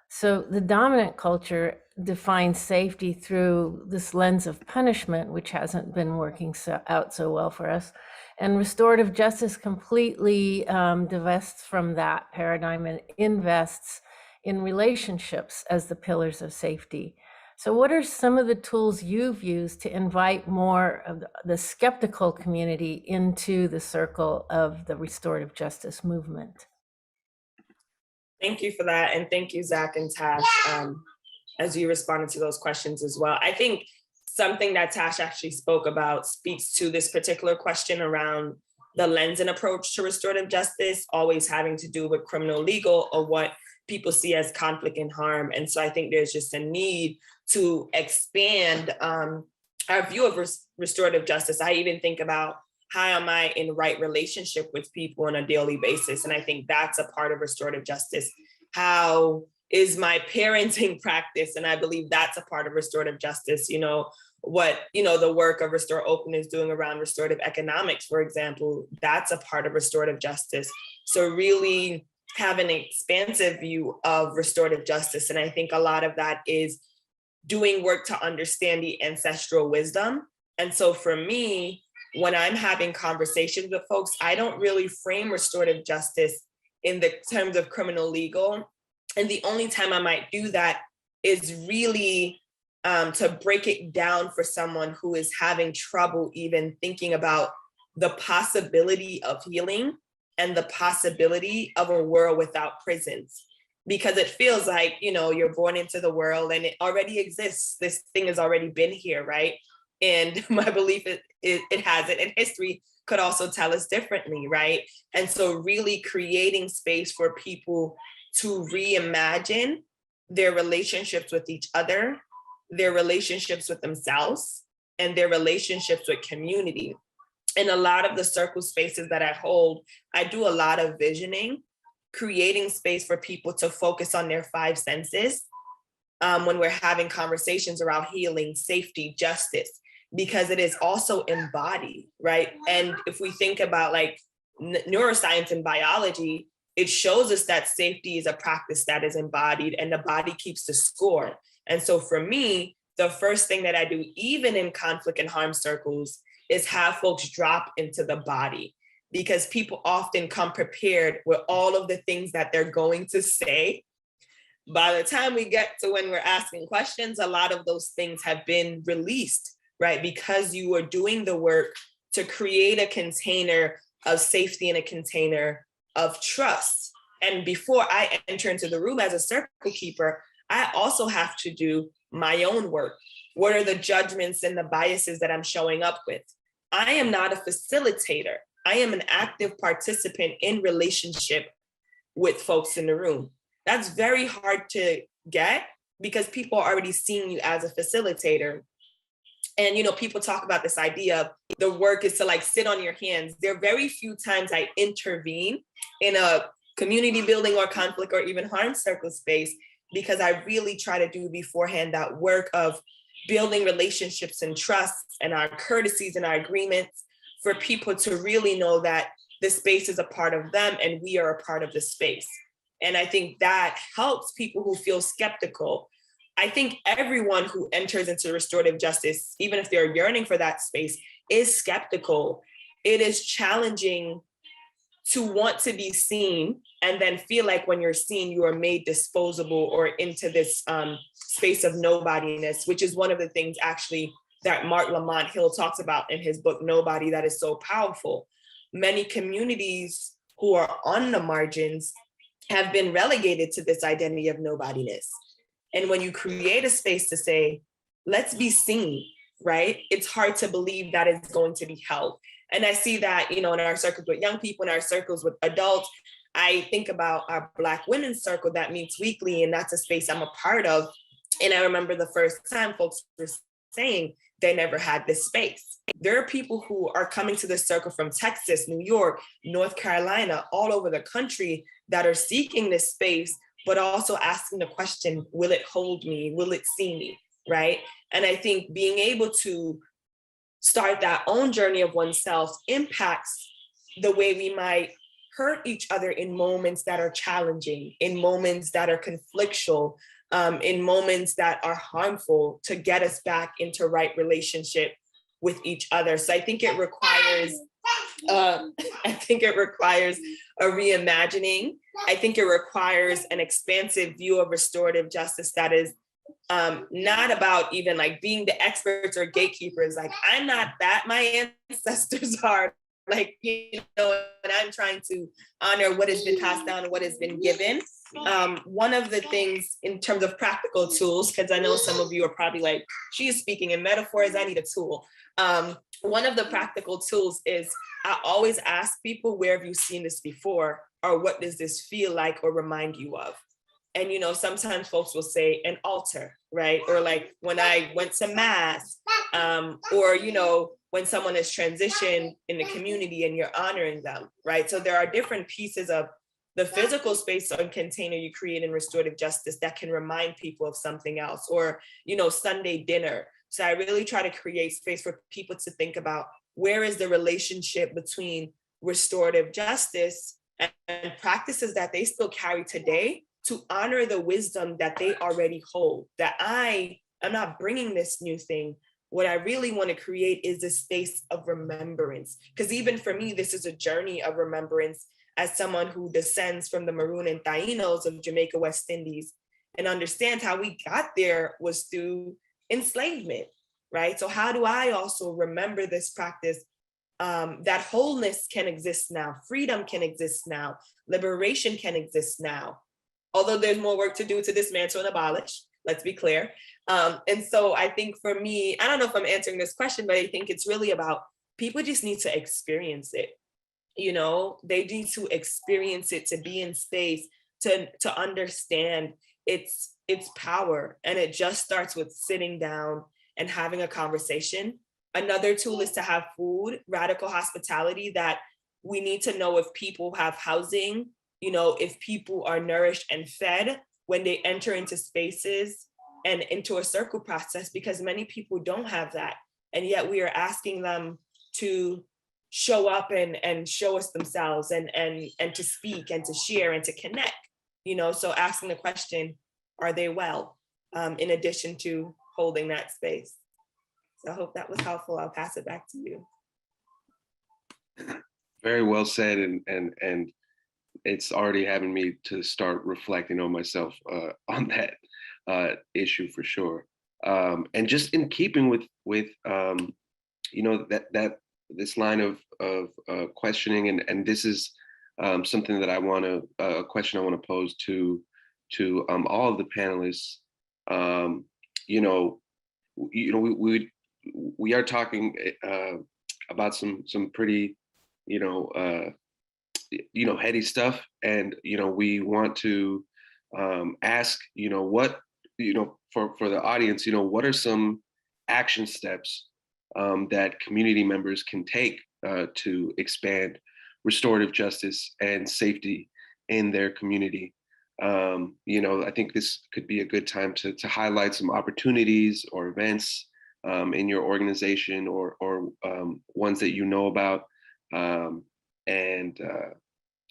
So the dominant culture defines safety through this lens of punishment, which hasn't been working out so well for us. And restorative justice completely divests from that paradigm and invests in relationships as the pillars of safety. So what are some of the tools you've used to invite more of the skeptical community into the circle of the restorative justice movement? Thank you for that. And thank you, Zach and Tash, as you responded to those questions as well. I think something that Tash actually spoke about speaks to this particular question around the lens and approach to restorative justice, always having to do with criminal legal or what people see as conflict and harm. And so I think there's just a need to expand our view of restorative justice. I even think about, how am I in right relationship with people on a daily basis? And I think that's a part of restorative justice. How is my parenting practice? And I believe that's a part of restorative justice. What the work of Restore Open is doing around restorative economics, for example, that's a part of restorative justice. So really have an expansive view of restorative justice. And I think a lot of that is doing work to understand the ancestral wisdom. And so for me, when I'm having conversations with folks, I don't really frame restorative justice in the terms of criminal legal. And the only time I might do that is really to break it down for someone who is having trouble even thinking about the possibility of healing and the possibility of a world without prisons. Because it feels like, you're born into the world and it already exists. This thing has already been here, right? And my belief is it hasn't, and history could also tell us differently, right? And so really creating space for people to reimagine their relationships with each other, their relationships with themselves, and their relationships with community. In a lot of the circle spaces that I hold, I do a lot of visioning, creating space for people to focus on their 5 senses when we're having conversations around healing, safety, justice, because it is also embodied, right? And if we think about like neuroscience and biology, it shows us that safety is a practice that is embodied and the body keeps the score. And so for me, the first thing that I do, even in conflict and harm circles, is have folks drop into the body, because people often come prepared with all of the things that they're going to say. By the time we get to when we're asking questions, a lot of those things have been released, right? Because you are doing the work to create a container of safety and a container of trust. And before I enter into the room as a circle keeper, I also have to do my own work. What are the judgments and the biases that I'm showing up with? I am not a facilitator. I am an active participant in relationship with folks in the room. That's very hard to get because people are already seeing you as a facilitator. And, people talk about this idea of the work is to like sit on your hands. There are very few times I intervene in a community building or conflict or even harm circle space, because I really try to do beforehand that work of building relationships and trust and our courtesies and our agreements for people to really know that the space is a part of them and we are a part of the space. And I think that helps people who feel skeptical. I think everyone who enters into restorative justice, even if they're yearning for that space, is skeptical. It is challenging to want to be seen and then feel like when you're seen, you are made disposable or into this space of nobodiness, which is one of the things actually that Mark Lamont Hill talks about in his book, Nobody, that is so powerful. Many communities who are on the margins have been relegated to this identity of nobodiness. And when you create a space to say, let's be seen, right? It's hard to believe that it's going to be held. And I see that, in our circles with young people, in our circles with adults. I think about our Black women's circle that meets weekly, and that's a space I'm a part of. And I remember the first time folks were saying they never had this space. There are people who are coming to this circle from Texas, New York, North Carolina, all over the country that are seeking this space, but also asking the question, will it hold me? Will it see me, right? And I think being able to start that own journey of oneself impacts the way we might hurt each other in moments that are challenging, in moments that are conflictual, in moments that are harmful, to get us back into right relationship with each other. So I think it requires, a reimagining. I think it requires an expansive view of restorative justice that is not about even like being the experts or gatekeepers. Like, I'm not that, my ancestors are. Like, and I'm trying to honor what has been passed down and what has been given. One of the things in terms of practical tools, because I know some of you are probably like, she is speaking in metaphors, I need a tool. One of the practical tools is I always ask people, where have you seen this before? Or what does this feel like or remind you of? And, sometimes folks will say an altar, right? Or like when I went to mass, or, when someone has transitioned in the community and you're honoring them, right? So there are different pieces of the physical space and container you create in restorative justice that can remind people of something else, or, Sunday dinner. So I really try to create space for people to think about, where is the relationship between restorative justice and practices that they still carry today, to honor the wisdom that they already hold, that I am not bringing this new thing. What I really want to create is a space of remembrance. Because even for me, this is a journey of remembrance as someone who descends from the Maroon and Tainos of Jamaica, West Indies, and understands how we got there was through enslavement, right? So how do I also remember this practice, that wholeness can exist now, freedom can exist now, liberation can exist now, although there's more work to do to dismantle and abolish, let's be clear. And so I think for me, I don't know if I'm answering this question, but I think it's really about people just need to experience it. They need to experience it, to be in space, to understand its power. And it just starts with sitting down and having a conversation. Another tool is to have food, radical hospitality, that we need to know if people have housing, if people are nourished and fed when they enter into spaces and into a circle process, because many people don't have that. And yet we are asking them to show up and show us themselves and to speak and to share and to connect, so asking the question, are they well? In addition to holding that space. So I hope that was helpful. I'll pass it back to you. Very well said. And it's already having me to start reflecting on myself on that issue for sure. And just in keeping with that this line of questioning, and this is something that a question I want to pose to all of the panelists. We are talking about some pretty heady stuff, and we want to ask what for the audience, what are some action steps that community members can take to expand restorative justice and safety in their community. I think this could be a good time to highlight some opportunities or events in your organization or ones that you know about.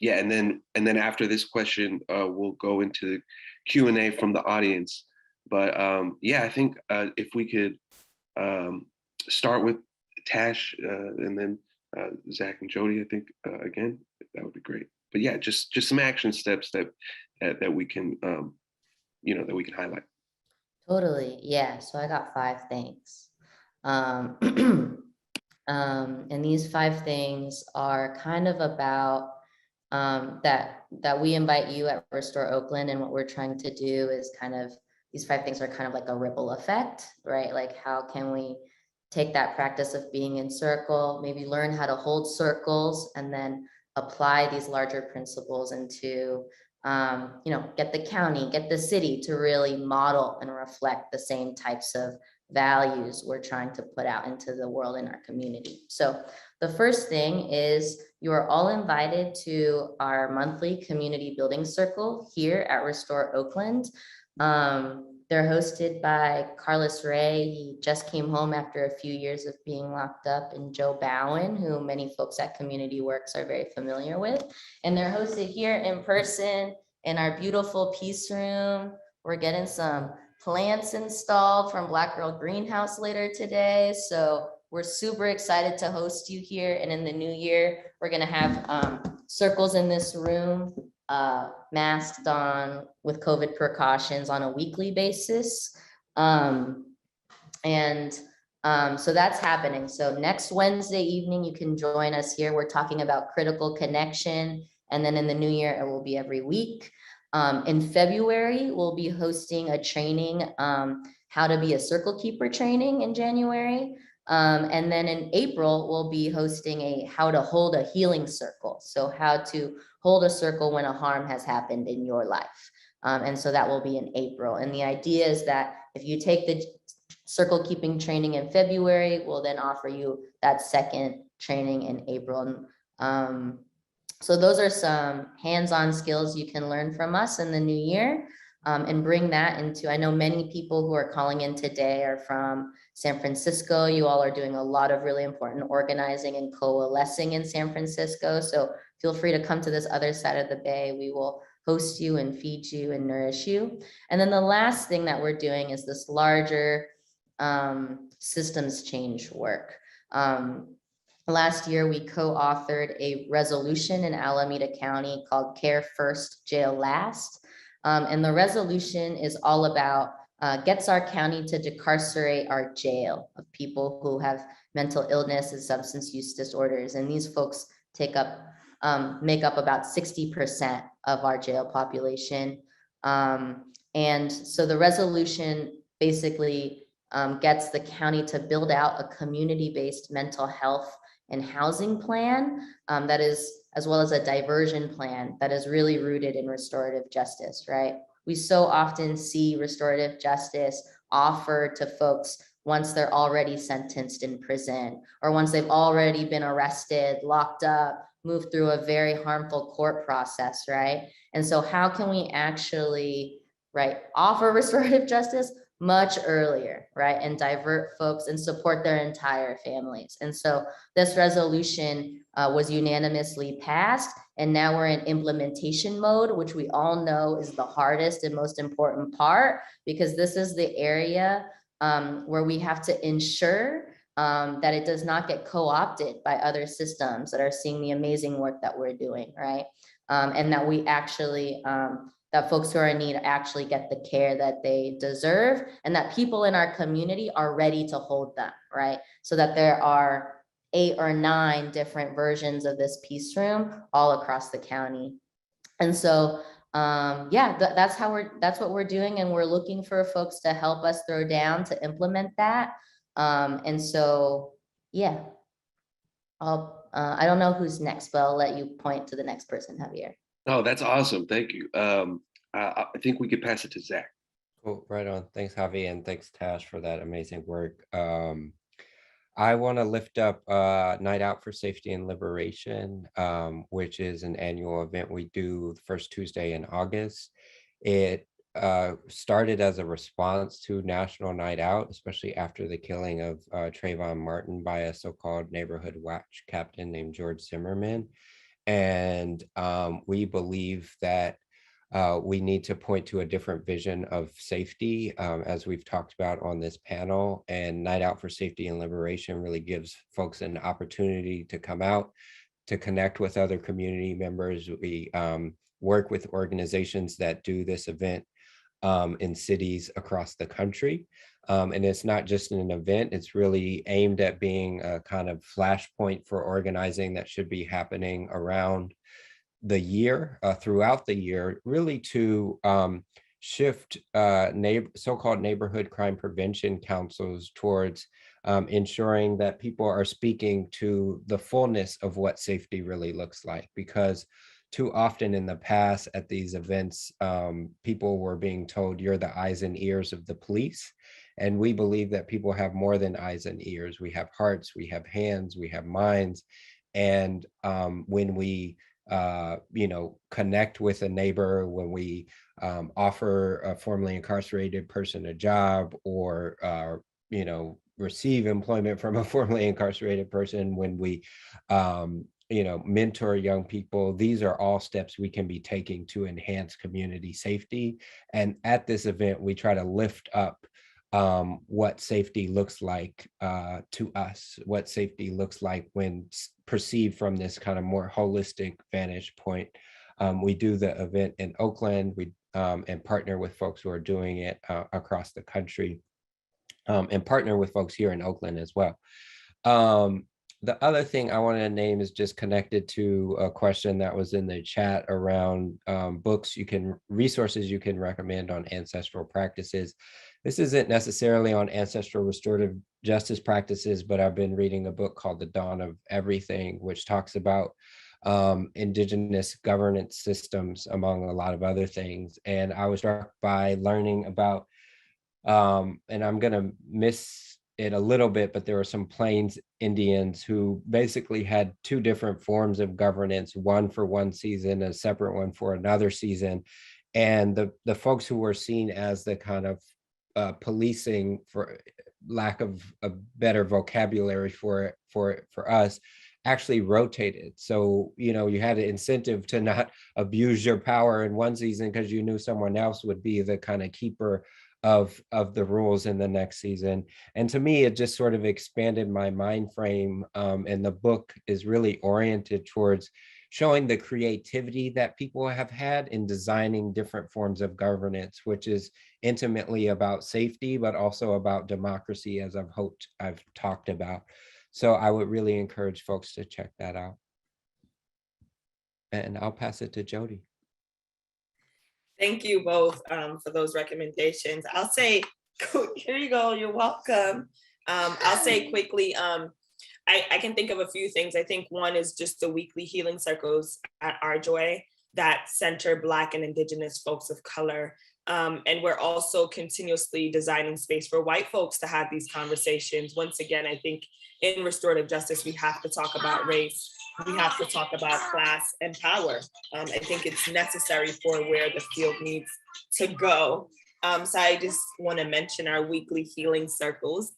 Yeah, and then after this question, we'll go into Q&A from the audience. But yeah, I think if we could start with Tash and then Zach and Jody, I think again, that would be great. But yeah, just some action steps that we can that we can highlight. Totally. Yeah. So I got 5 things. And these 5 things are kind of about that we invite you at Restore Oakland, and what we're trying to do is kind of, these 5 things are kind of like a ripple effect, right? Like, how can we take that practice of being in circle, maybe learn how to hold circles, and then apply these larger principles into, get the county, get the city to really model and reflect the same types of values we're trying to put out into the world in our community. So the first thing is, you are all invited to our monthly community building circle here at Restore Oakland. They're hosted by Carlos Ray. He just came home after a few years of being locked up, and Joe Bowen, who many folks at Community Works are very familiar with. And they're hosted here in person in our beautiful Peace Room. We're getting some plants installed from Black Girl Greenhouse later today. So we're super excited to host you here. And in the new year, we're gonna have circles in this room, masked on with COVID precautions on a weekly basis. So that's happening. So next Wednesday evening, you can join us here. We're talking about critical connection. And then in the new year, it will be every week. In February, we'll be hosting a training, how to be a circle keeper training in January. And then in April, we'll be hosting a how to hold a healing circle. So how to hold a circle when a harm has happened in your life. And so that will be in April. And the idea is that if you take the circle keeping training in February, we'll then offer you that second training in April. So those are some hands-on skills you can learn from us in the new year, and bring that into, I know many people who are calling in today are from San Francisco. You all are doing a lot of really important organizing and coalescing in San Francisco. So feel free to come to this other side of the bay. We will host you and feed you and nourish you. And then the last thing that we're doing is this larger systems change work. Last year, we co-authored a resolution in Alameda County called Care First, Jail Last. And the resolution is all about, gets our county to decarcerate our jail of people who have mental illness and substance use disorders. And these folks make up about 60% of our jail population. And so the resolution basically gets the county to build out a community-based mental health and housing plan that is, as well as a diversion plan that is really rooted in restorative justice, right? We so often see restorative justice offered to folks once they're already sentenced in prison, or once they've already been arrested, locked up, moved through a very harmful court process, right? And so how can we actually, right, offer restorative justice much earlier, right? And divert folks and support their entire families. And so this resolution was unanimously passed, and now we're in implementation mode, which we all know is the hardest and most important part, because this is the area where we have to ensure that it does not get co-opted by other systems that are seeing the amazing work that we're doing, right? And that we actually, that folks who are in need actually get the care that they deserve, and that people in our community are ready to hold them, right? So that there are 8 or 9 different versions of this peace room all across the county. And so, yeah, that's what we're doing. And we're looking for folks to help us throw down to implement that. And so, yeah, I don't know who's next, but I'll let you point to the next person, Javier. Oh, that's awesome. Thank you. I think we could pass it to Zach. Cool, right on. Thanks, Javi, and thanks, Tash, for that amazing work. I want to lift up Night Out for Safety and Liberation, which is an annual event we do the first Tuesday in August. It started as a response to National Night Out, especially after the killing of Trayvon Martin by a so-called neighborhood watch captain named George Zimmerman. And we believe that we need to point to a different vision of safety, as we've talked about on this panel. And Night Out for Safety and Liberation really gives folks an opportunity to come out, to connect with other community members. We work with organizations that do this event in cities across the country. And it's not just an event, it's really aimed at being a kind of flashpoint for organizing that should be happening around the year, throughout the year, really to shift so-called neighborhood crime prevention councils towards ensuring that people are speaking to the fullness of what safety really looks like. Because too often in the past at these events, people were being told, you're the eyes and ears of the police. And we believe that people have more than eyes and ears. We have hearts, we have hands, we have minds. And when we connect with a neighbor, when we offer a formerly incarcerated person a job, or receive employment from a formerly incarcerated person, when we mentor young people, these are all steps we can be taking to enhance community safety. And at this event, we try to lift up what safety looks like to us, what safety looks like when perceived from this kind of more holistic vantage point. We do the event in Oakland, and partner with folks who are doing it across the country, and partner with folks here in Oakland as well. The other thing I want to name is just connected to a question that was in the chat around resources you can recommend on ancestral practices. This isn't necessarily on ancestral restorative justice practices, but I've been reading a book called The Dawn of Everything, which talks about indigenous governance systems, among a lot of other things. And I was struck by learning about, and I'm going to miss it a little bit, but there were some Plains Indians who basically had two different forms of governance, one for one season, a separate one for another season. And the folks who were seen as the kind of policing, for lack of a better vocabulary for us, actually rotated. So, you had an incentive to not abuse your power in one season because you knew someone else would be the kind of keeper of the rules in the next season. And to me, it just sort of expanded my mind frame. And the book is really oriented towards showing the creativity that people have had in designing different forms of governance, which is intimately about safety, but also about democracy, as I've talked about. So I would really encourage folks to check that out. And I'll pass it to Jody. Thank you both for those recommendations. I'll say, here you go, you're welcome. I'll say quickly, I can think of a few things. I think one is just the weekly healing circles at Our Joy that center Black and Indigenous folks of color. And we're also continuously designing space for white folks to have these conversations. Once again, I think in restorative justice, we have to talk about race. We have to talk about class and power. I think it's necessary for where the field needs to go. So I just want to mention our weekly healing circles,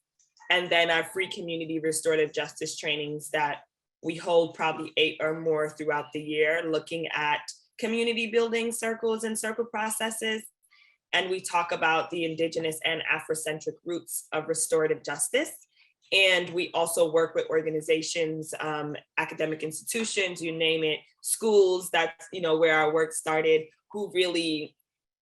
and then our free community restorative justice trainings that we hold probably 8 or more throughout the year, looking at community building circles and circle processes. And we talk about the Indigenous and Afrocentric roots of restorative justice. And we also work with organizations, academic institutions, you name it, schools, that's where our work started, who really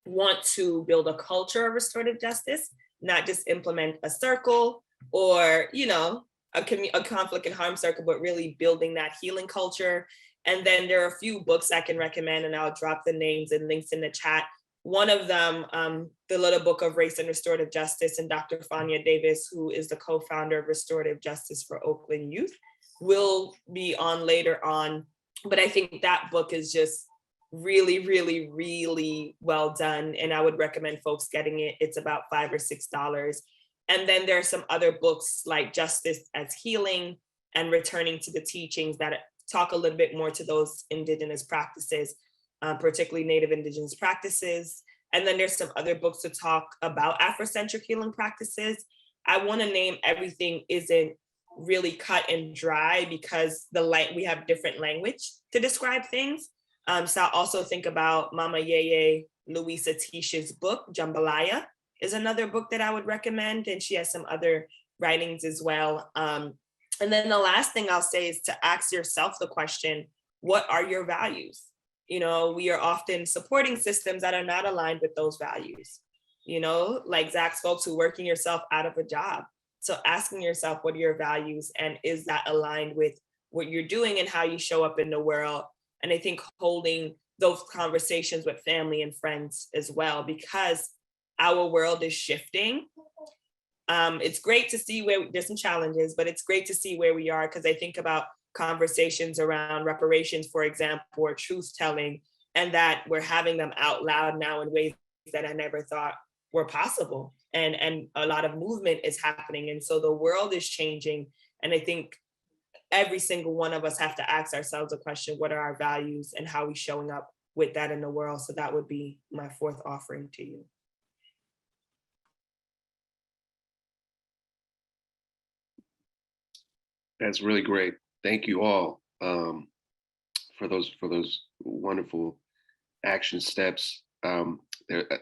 want to build a culture of restorative justice, not just implement a circle or, a conflict and harm circle, but really building that healing culture. And then there are a few books I can recommend, and I'll drop the names and links in the chat. One of them, The Little Book of Race and Restorative Justice, and Dr. Fania Davis, who is the co-founder of Restorative Justice for Oakland Youth, will be on later on. But I think that book is just really, really, really well done. And I would recommend folks getting it. It's about $5 or $6. And then there are some other books like Justice as Healing and Returning to the Teachings that talk a little bit more to those Indigenous practices, particularly Native Indigenous practices. And then there's some other books to talk about Afrocentric healing practices. I want to name everything isn't really cut and dry because we have different language to describe things. So I also think about Mama Yeye Louisa Teish's book, Jambalaya, is another book that I would recommend. And she has some other writings as well. And then the last thing I'll say is to ask yourself the question, what are your values? You know, we are often supporting systems that are not aligned with those values. You know, like Zach spoke to, working yourself out of a job. So asking yourself, what are your values? And is that aligned with what you're doing and how you show up in the world? And I think holding those conversations with family and friends as well, because our world is shifting. It's great to see where there's some challenges, but it's great to see where we are, because I think about conversations around reparations, for example, or truth telling, and that we're having them out loud now in ways that I never thought were possible. And a lot of movement is happening. And so the world is changing. And I think every single one of us have to ask ourselves a question, what are our values and how are we showing up with that in the world? So that would be my fourth offering to you. That's really great. Thank you all for those wonderful action steps.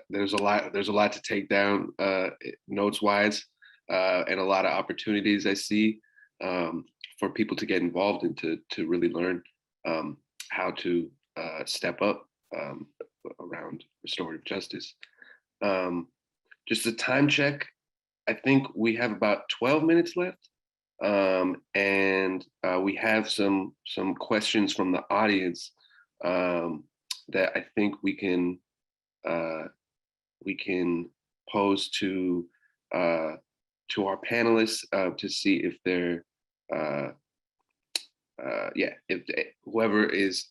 There's a lot to take down notes wise, and a lot of opportunities I see for people to get involved and to really learn how to step up around restorative justice. Just a time check. I think we have about 12 minutes left. And we have some questions from the audience that I think we can pose to our panelists to see if they're if whoever is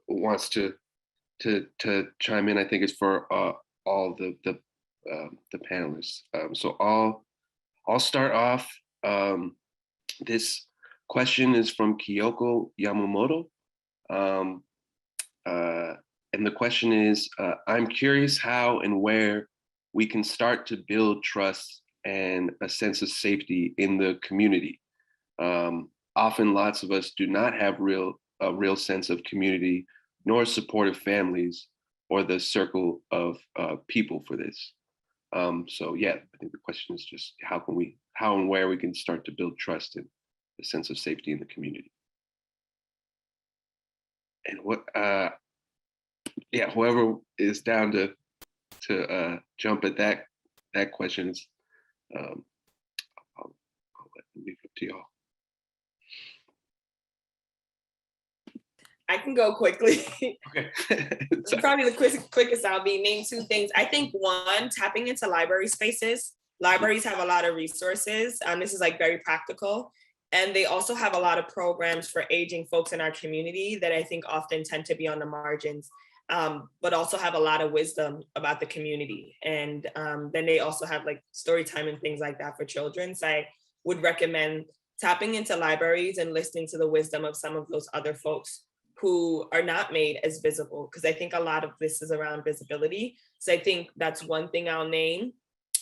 wants to chime in. I think it's for all the panelists. So I'll start off. This question is from Kyoko Yamamoto. And the question is, I'm curious how and where we can start to build trust and a sense of safety in the community. Often lots of us do not have a real sense of community, nor supportive families or the circle of people for this. So yeah, I think the question is just how and where we can start to build trust and a sense of safety in the community. And whoever is down to jump at that question is, I'll leave it up to y'all. I can go quickly. Okay. Probably the quickest I'll be. Name two things. I think one, tapping into library spaces. Libraries have a lot of resources. This is like very practical. And they also have a lot of programs for aging folks in our community that I think often tend to be on the margins, but also have a lot of wisdom about the community. And then they also have like story time and things like that for children. So I would recommend tapping into libraries and listening to the wisdom of some of those other folks who are not made as visible, because I think a lot of this is around visibility. So I think that's one thing I'll name.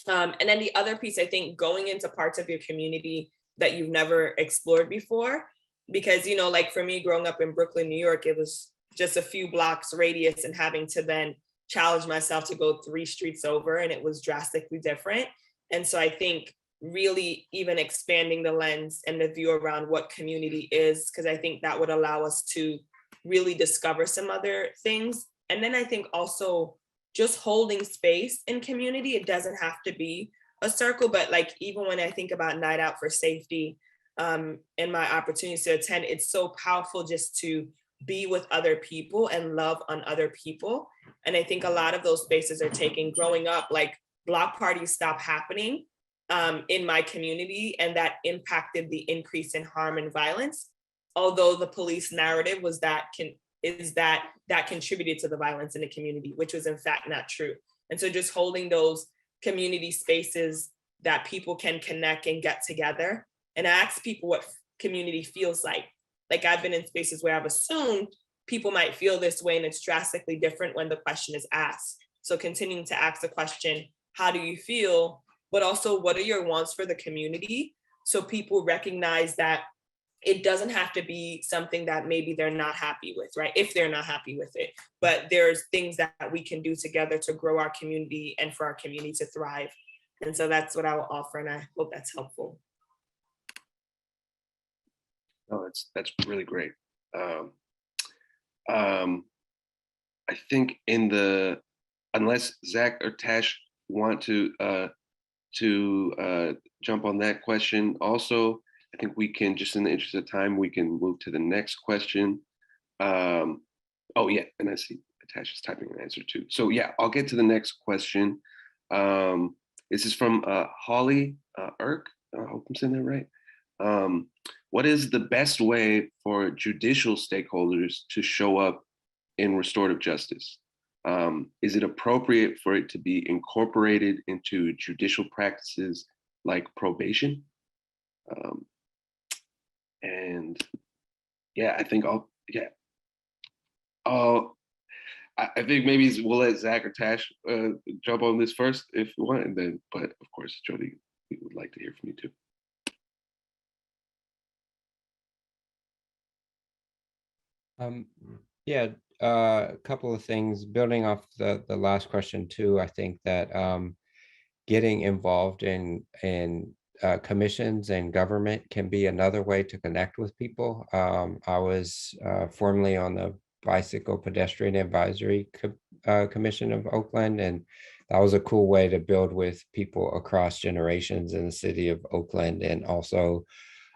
And then the other piece, I think going into parts of your community that you've never explored before, because, you know, like for me growing up in Brooklyn, New York, it was just a few blocks radius and having to then challenge myself to go 3 streets over, and it was drastically different. And so I think really even expanding the lens and the view around what community is, because I think that would allow us to really discover some other things. And then I think also just holding space in community. It doesn't have to be a circle, but like even when I think about Night Out for Safety and my opportunities to attend, it's so powerful just to be with other people and love on other people. And I think a lot of those spaces are taking, growing up, like block parties stopped happening in my community, and that impacted the increase in harm and violence. Although the police narrative was that contributed to the violence in the community, which was in fact not true. And so just holding those community spaces that people can connect and get together and ask people what community feels like. Like I've been in spaces where I've assumed people might feel this way, and it's drastically different when the question is asked. So continuing to ask the question, how do you feel? But also, what are your wants for the community? So people recognize that it doesn't have to be something that maybe they're not happy with, right? If they're not happy with it, but there's things that we can do together to grow our community and for our community to thrive. And so that's what I will offer, and I hope that's helpful. Oh, that's really great. I think unless Zach or Tash want to jump on that question also, I think we can, just in the interest of time, we can move to the next question. Oh yeah, and I see Tash is typing an answer too. So yeah, I'll get to the next question. This is from Holly Irk. I hope I'm saying that right. What is the best way for judicial stakeholders to show up in restorative justice? Is it appropriate for it to be incorporated into judicial practices like probation? And yeah, I think I think maybe we'll let Zach or Tash jump on this first if you want, and then, but of course, Jody, we would like to hear from you too. Yeah, a couple of things building off the last question too. I think that getting involved in commissions and government can be another way to connect with people. I was formerly on the Bicycle Pedestrian Advisory Commission of Oakland, and that was a cool way to build with people across generations in the city of Oakland, and also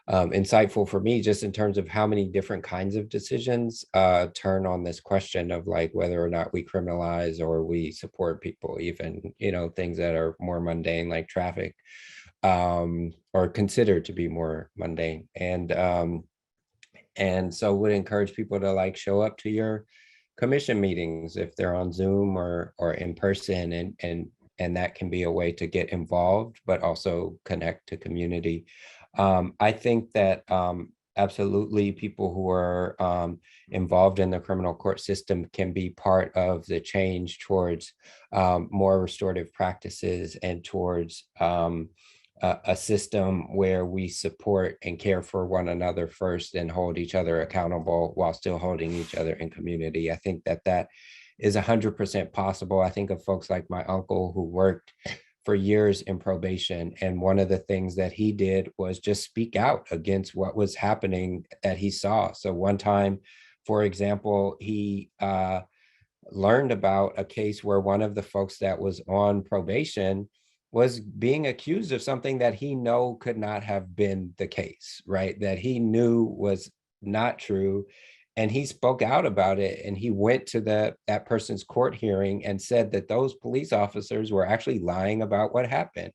insightful for me just in terms of how many different kinds of decisions turn on this question of like whether or not we criminalize or we support people, even, you know, things that are more mundane like traffic, or considered to be more mundane. And so would encourage people to like show up to your commission meetings if they're on Zoom or in person, and that can be a way to get involved but also connect to community. I think that absolutely people who are involved in the criminal court system can be part of the change towards more restorative practices and towards a system where we support and care for one another first and hold each other accountable while still holding each other in community. I think that is 100% possible. I think of folks like my uncle who worked for years in probation, and one of the things that he did was just speak out against what was happening that he saw. So one time, for example, he learned about a case where one of the folks that was on probation was being accused of something that he knew could not have been the case, right? That he knew was not true. And he spoke out about it, and he went to that person's court hearing and said that those police officers were actually lying about what happened.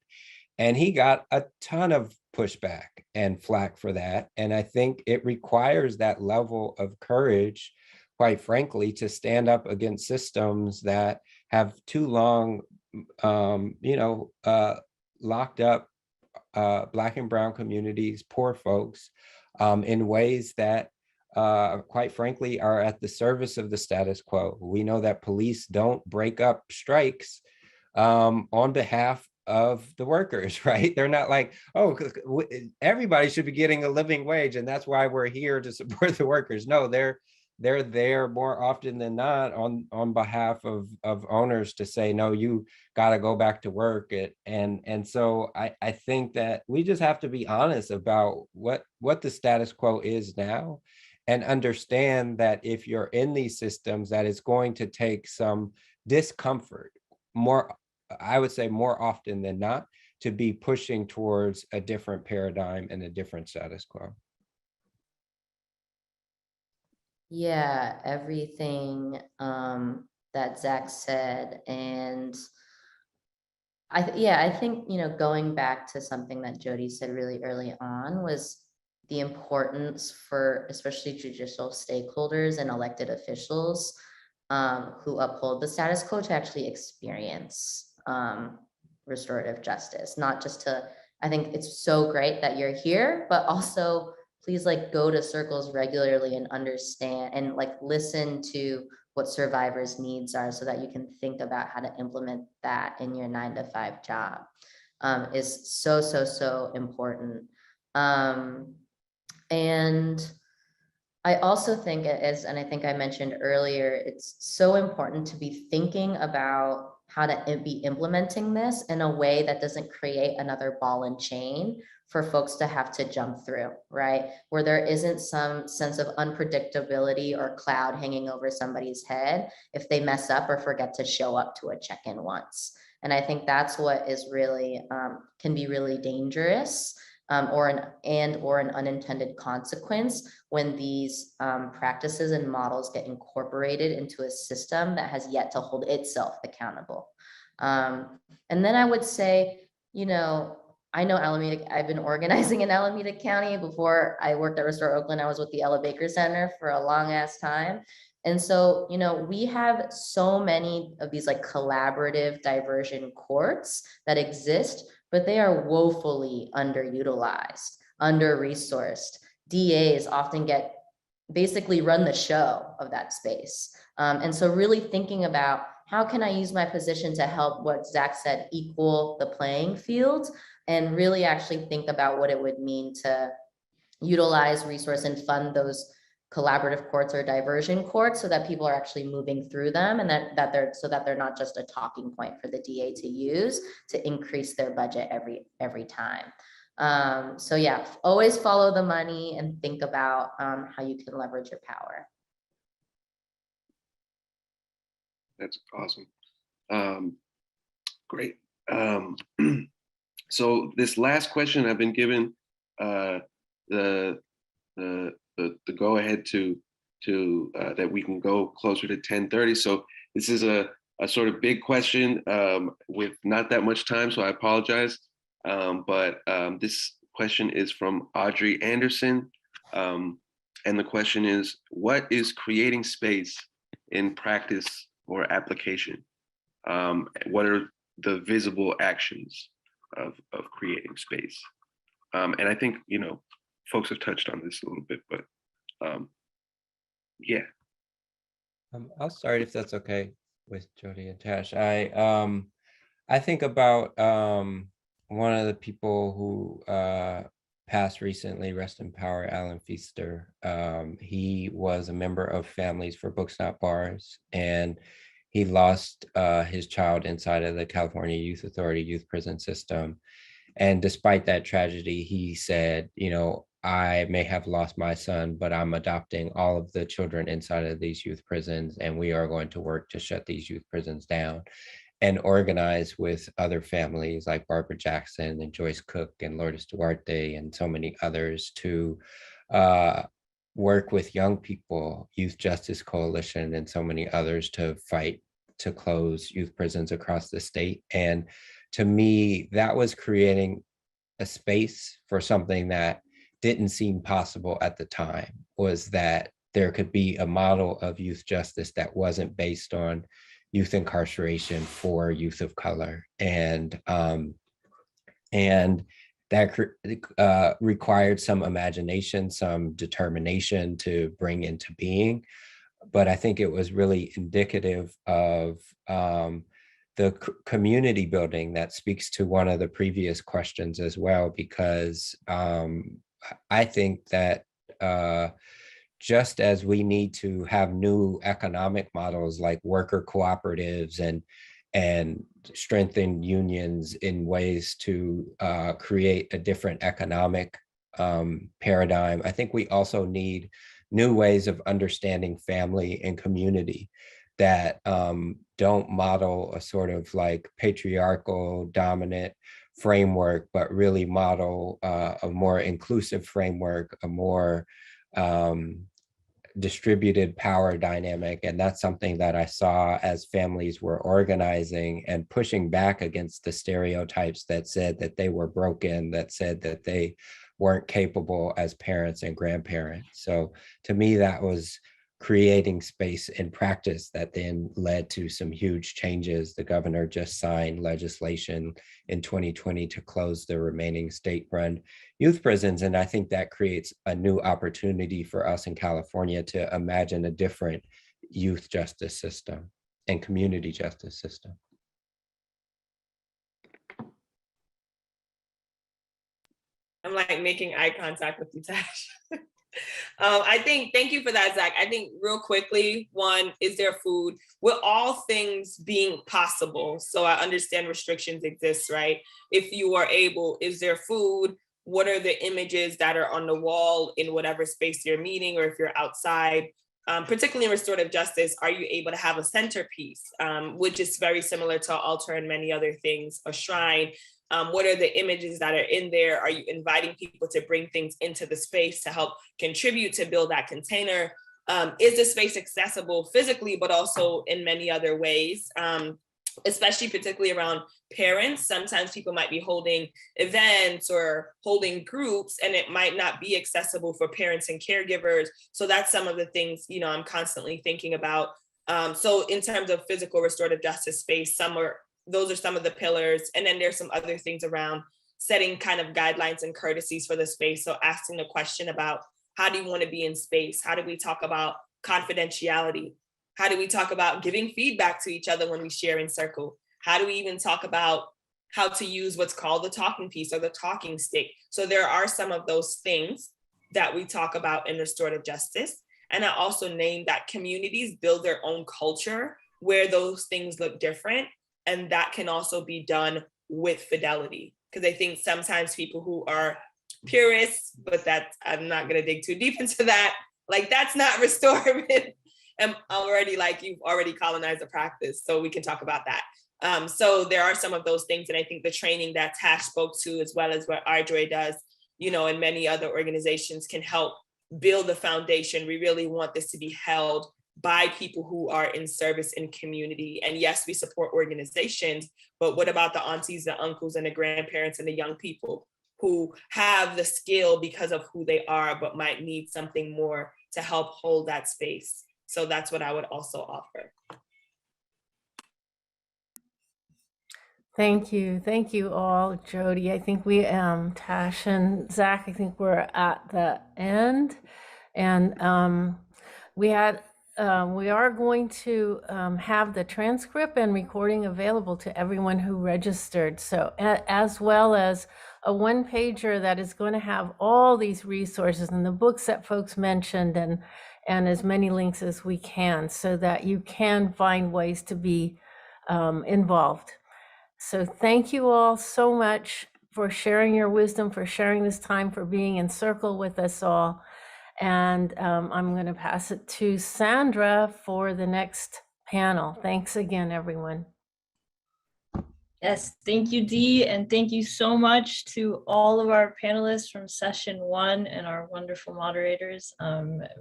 And he got a ton of pushback and flack for that. And I think it requires that level of courage, quite frankly, to stand up against systems that have too long, locked up Black and brown communities, poor folks, in ways that quite frankly, are at the service of the status quo. We know that police don't break up strikes on behalf of the workers, right? They're not like, oh, everybody should be getting a living wage, and that's why we're here to support the workers. No, they're there more often than not on behalf of owners to say, no, you got to go back to work. And so I think that we just have to be honest about what the status quo is now, and understand that if you're in these systems, that it's going to take some discomfort, more, I would say more often than not, to be pushing towards a different paradigm and a different status quo. Yeah, everything that Zach said. And I think, you know, going back to something that Jody said really early on was the importance for especially judicial stakeholders and elected officials who uphold the status quo to actually experience restorative justice, not just to, I think it's so great that you're here, but also please like go to circles regularly and understand and like listen to what survivors' needs are so that you can think about how to implement that in your 9-to-5 job is so, so, so important. And I also think and I think I mentioned earlier, it's so important to be thinking about how to be implementing this in a way that doesn't create another ball and chain for folks to have to jump through, right? Where there isn't some sense of unpredictability or cloud hanging over somebody's head if they mess up or forget to show up to a check-in once. And I think that's what is really, can be really dangerous, or an unintended consequence when these practices and models get incorporated into a system that has yet to hold itself accountable. And then I would say, I know Alameda, I've been organizing in Alameda County. Before I worked at Restore Oakland, I was with the Ella Baker Center for a long ass time. And so, we have so many of these like collaborative diversion courts that exist, but they are woefully underutilized, under-resourced. DAs often basically run the show of that space. And so really thinking about how can I use my position to help, what Zach said, equal the playing field, and really actually think about what it would mean to utilize, resource, and fund those collaborative courts or diversion courts so that people are actually moving through them, and that they're not just a talking point for the DA to use to increase their budget every time. So yeah, always follow the money and think about how you can leverage your power. That's awesome. Great. So this last question I've been given the go ahead to that we can go closer to 10:30. So this is a sort of big question with not that much time, so I apologize. But this question is from Audrey Anderson. And the question is, what is creating space in practice or application? What are the visible actions of creating space? And I think, folks have touched on this a little bit, but yeah. I'll start if that's okay with Jody and Tash. I think about one of the people who passed recently, rest in power, Alan Feaster. He was a member of Families for Books Not Bars, and he lost his child inside of the California Youth Authority youth prison system. And despite that tragedy, he said, I may have lost my son, but I'm adopting all of the children inside of these youth prisons, and we are going to work to shut these youth prisons down and organize with other families like Barbara Jackson and Joyce Cook and Lourdes Duarte and so many others to work with young people, Youth Justice Coalition and so many others to fight to close youth prisons across the state. And to me, that was creating a space for something that didn't seem possible at the time, was that there could be a model of youth justice that wasn't based on youth incarceration for youth of color. And that required some imagination, some determination to bring into being. But I think it was really indicative of the community building that speaks to one of the previous questions as well, because I think that just as we need to have new economic models like worker cooperatives and strengthen unions in ways to create a different economic paradigm, I think we also need new ways of understanding family and community that don't model a sort of like patriarchal dominant framework, but really model a more inclusive framework, a more distributed power dynamic. And that's something that I saw as families were organizing and pushing back against the stereotypes that said that they were broken, that said that they weren't capable as parents and grandparents. So to me, that was creating space in practice that then led to some huge changes. The governor just signed legislation in 2020 to close the remaining state-run youth prisons. And I think that creates a new opportunity for us in California to imagine a different youth justice system and community justice system. I'm like making eye contact with you, Tash. I think, thank you for that, Zach. I think real quickly, one, is there food? With all things being possible, so I understand restrictions exist, right? If you are able, is there food? What are the images that are on the wall in whatever space you're meeting, or if you're outside? Particularly in restorative justice, are you able to have a centerpiece, which is very similar to altar and many other things, a shrine? What are the images that are in there? Are you inviting people to bring things into the space to help contribute to build that container? Is the space accessible physically, but also in many other ways? Especially particularly around parents. Sometimes people might be holding events or holding groups, and it might not be accessible for parents and caregivers. So that's some of the things, you know, I'm constantly thinking about. So in terms of physical restorative justice space, those are some of the pillars. And then there's some other things around setting kind of guidelines and courtesies for the space. So asking the question about, how do you want to be in space? How do we talk about confidentiality? How do we talk about giving feedback to each other when we share in circle? How do we even talk about how to use what's called the talking piece or the talking stick? So there are some of those things that we talk about in restorative justice. And I also named that communities build their own culture where those things look different. And that can also be done with fidelity. Because I think sometimes people who are purists, but I'm not gonna dig too deep into that, like that's not restorative. And already, like, you've already colonized the practice, so we can talk about that. So there are some of those things, and I think the training that Tash spoke to, as well as what Ardre does, you know, and many other organizations can help build the foundation. We really want this to be held by people who are in service in community. And yes, we support organizations, but what about the aunties, the uncles, and the grandparents, and the young people who have the skill because of who they are, but might need something more to help hold that space? So that's what I would also offer. Thank you all, Jody. I think we, Tash and Zach, I think we're at the end, and we are going to have the transcript and recording available to everyone who registered. So as well as a one-pager that is going to have all these resources and the books that folks mentioned, and as many links as we can, so that you can find ways to be involved. So thank you all so much for sharing your wisdom, for sharing this time, for being in circle with us all. And I'm going to pass it to Sandra for the next panel. Thanks again, everyone. Yes, thank you, Dee, and thank you so much to all of our panelists from session 1 and our wonderful moderators.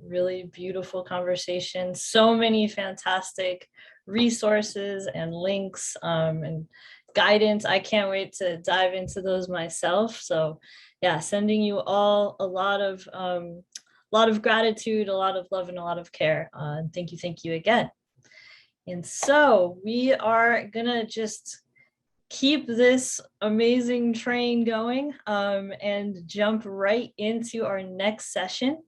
Really beautiful conversation, so many fantastic resources and links and guidance. I can't wait to dive into those myself. So yeah, sending you all a lot of gratitude, a lot of love, and a lot of care. Thank you again. And so we are gonna just keep this amazing train going and jump right into our next session.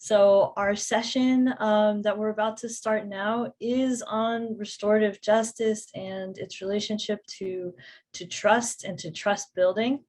So our session that we're about to start now is on restorative justice and its relationship to trust and to trust building.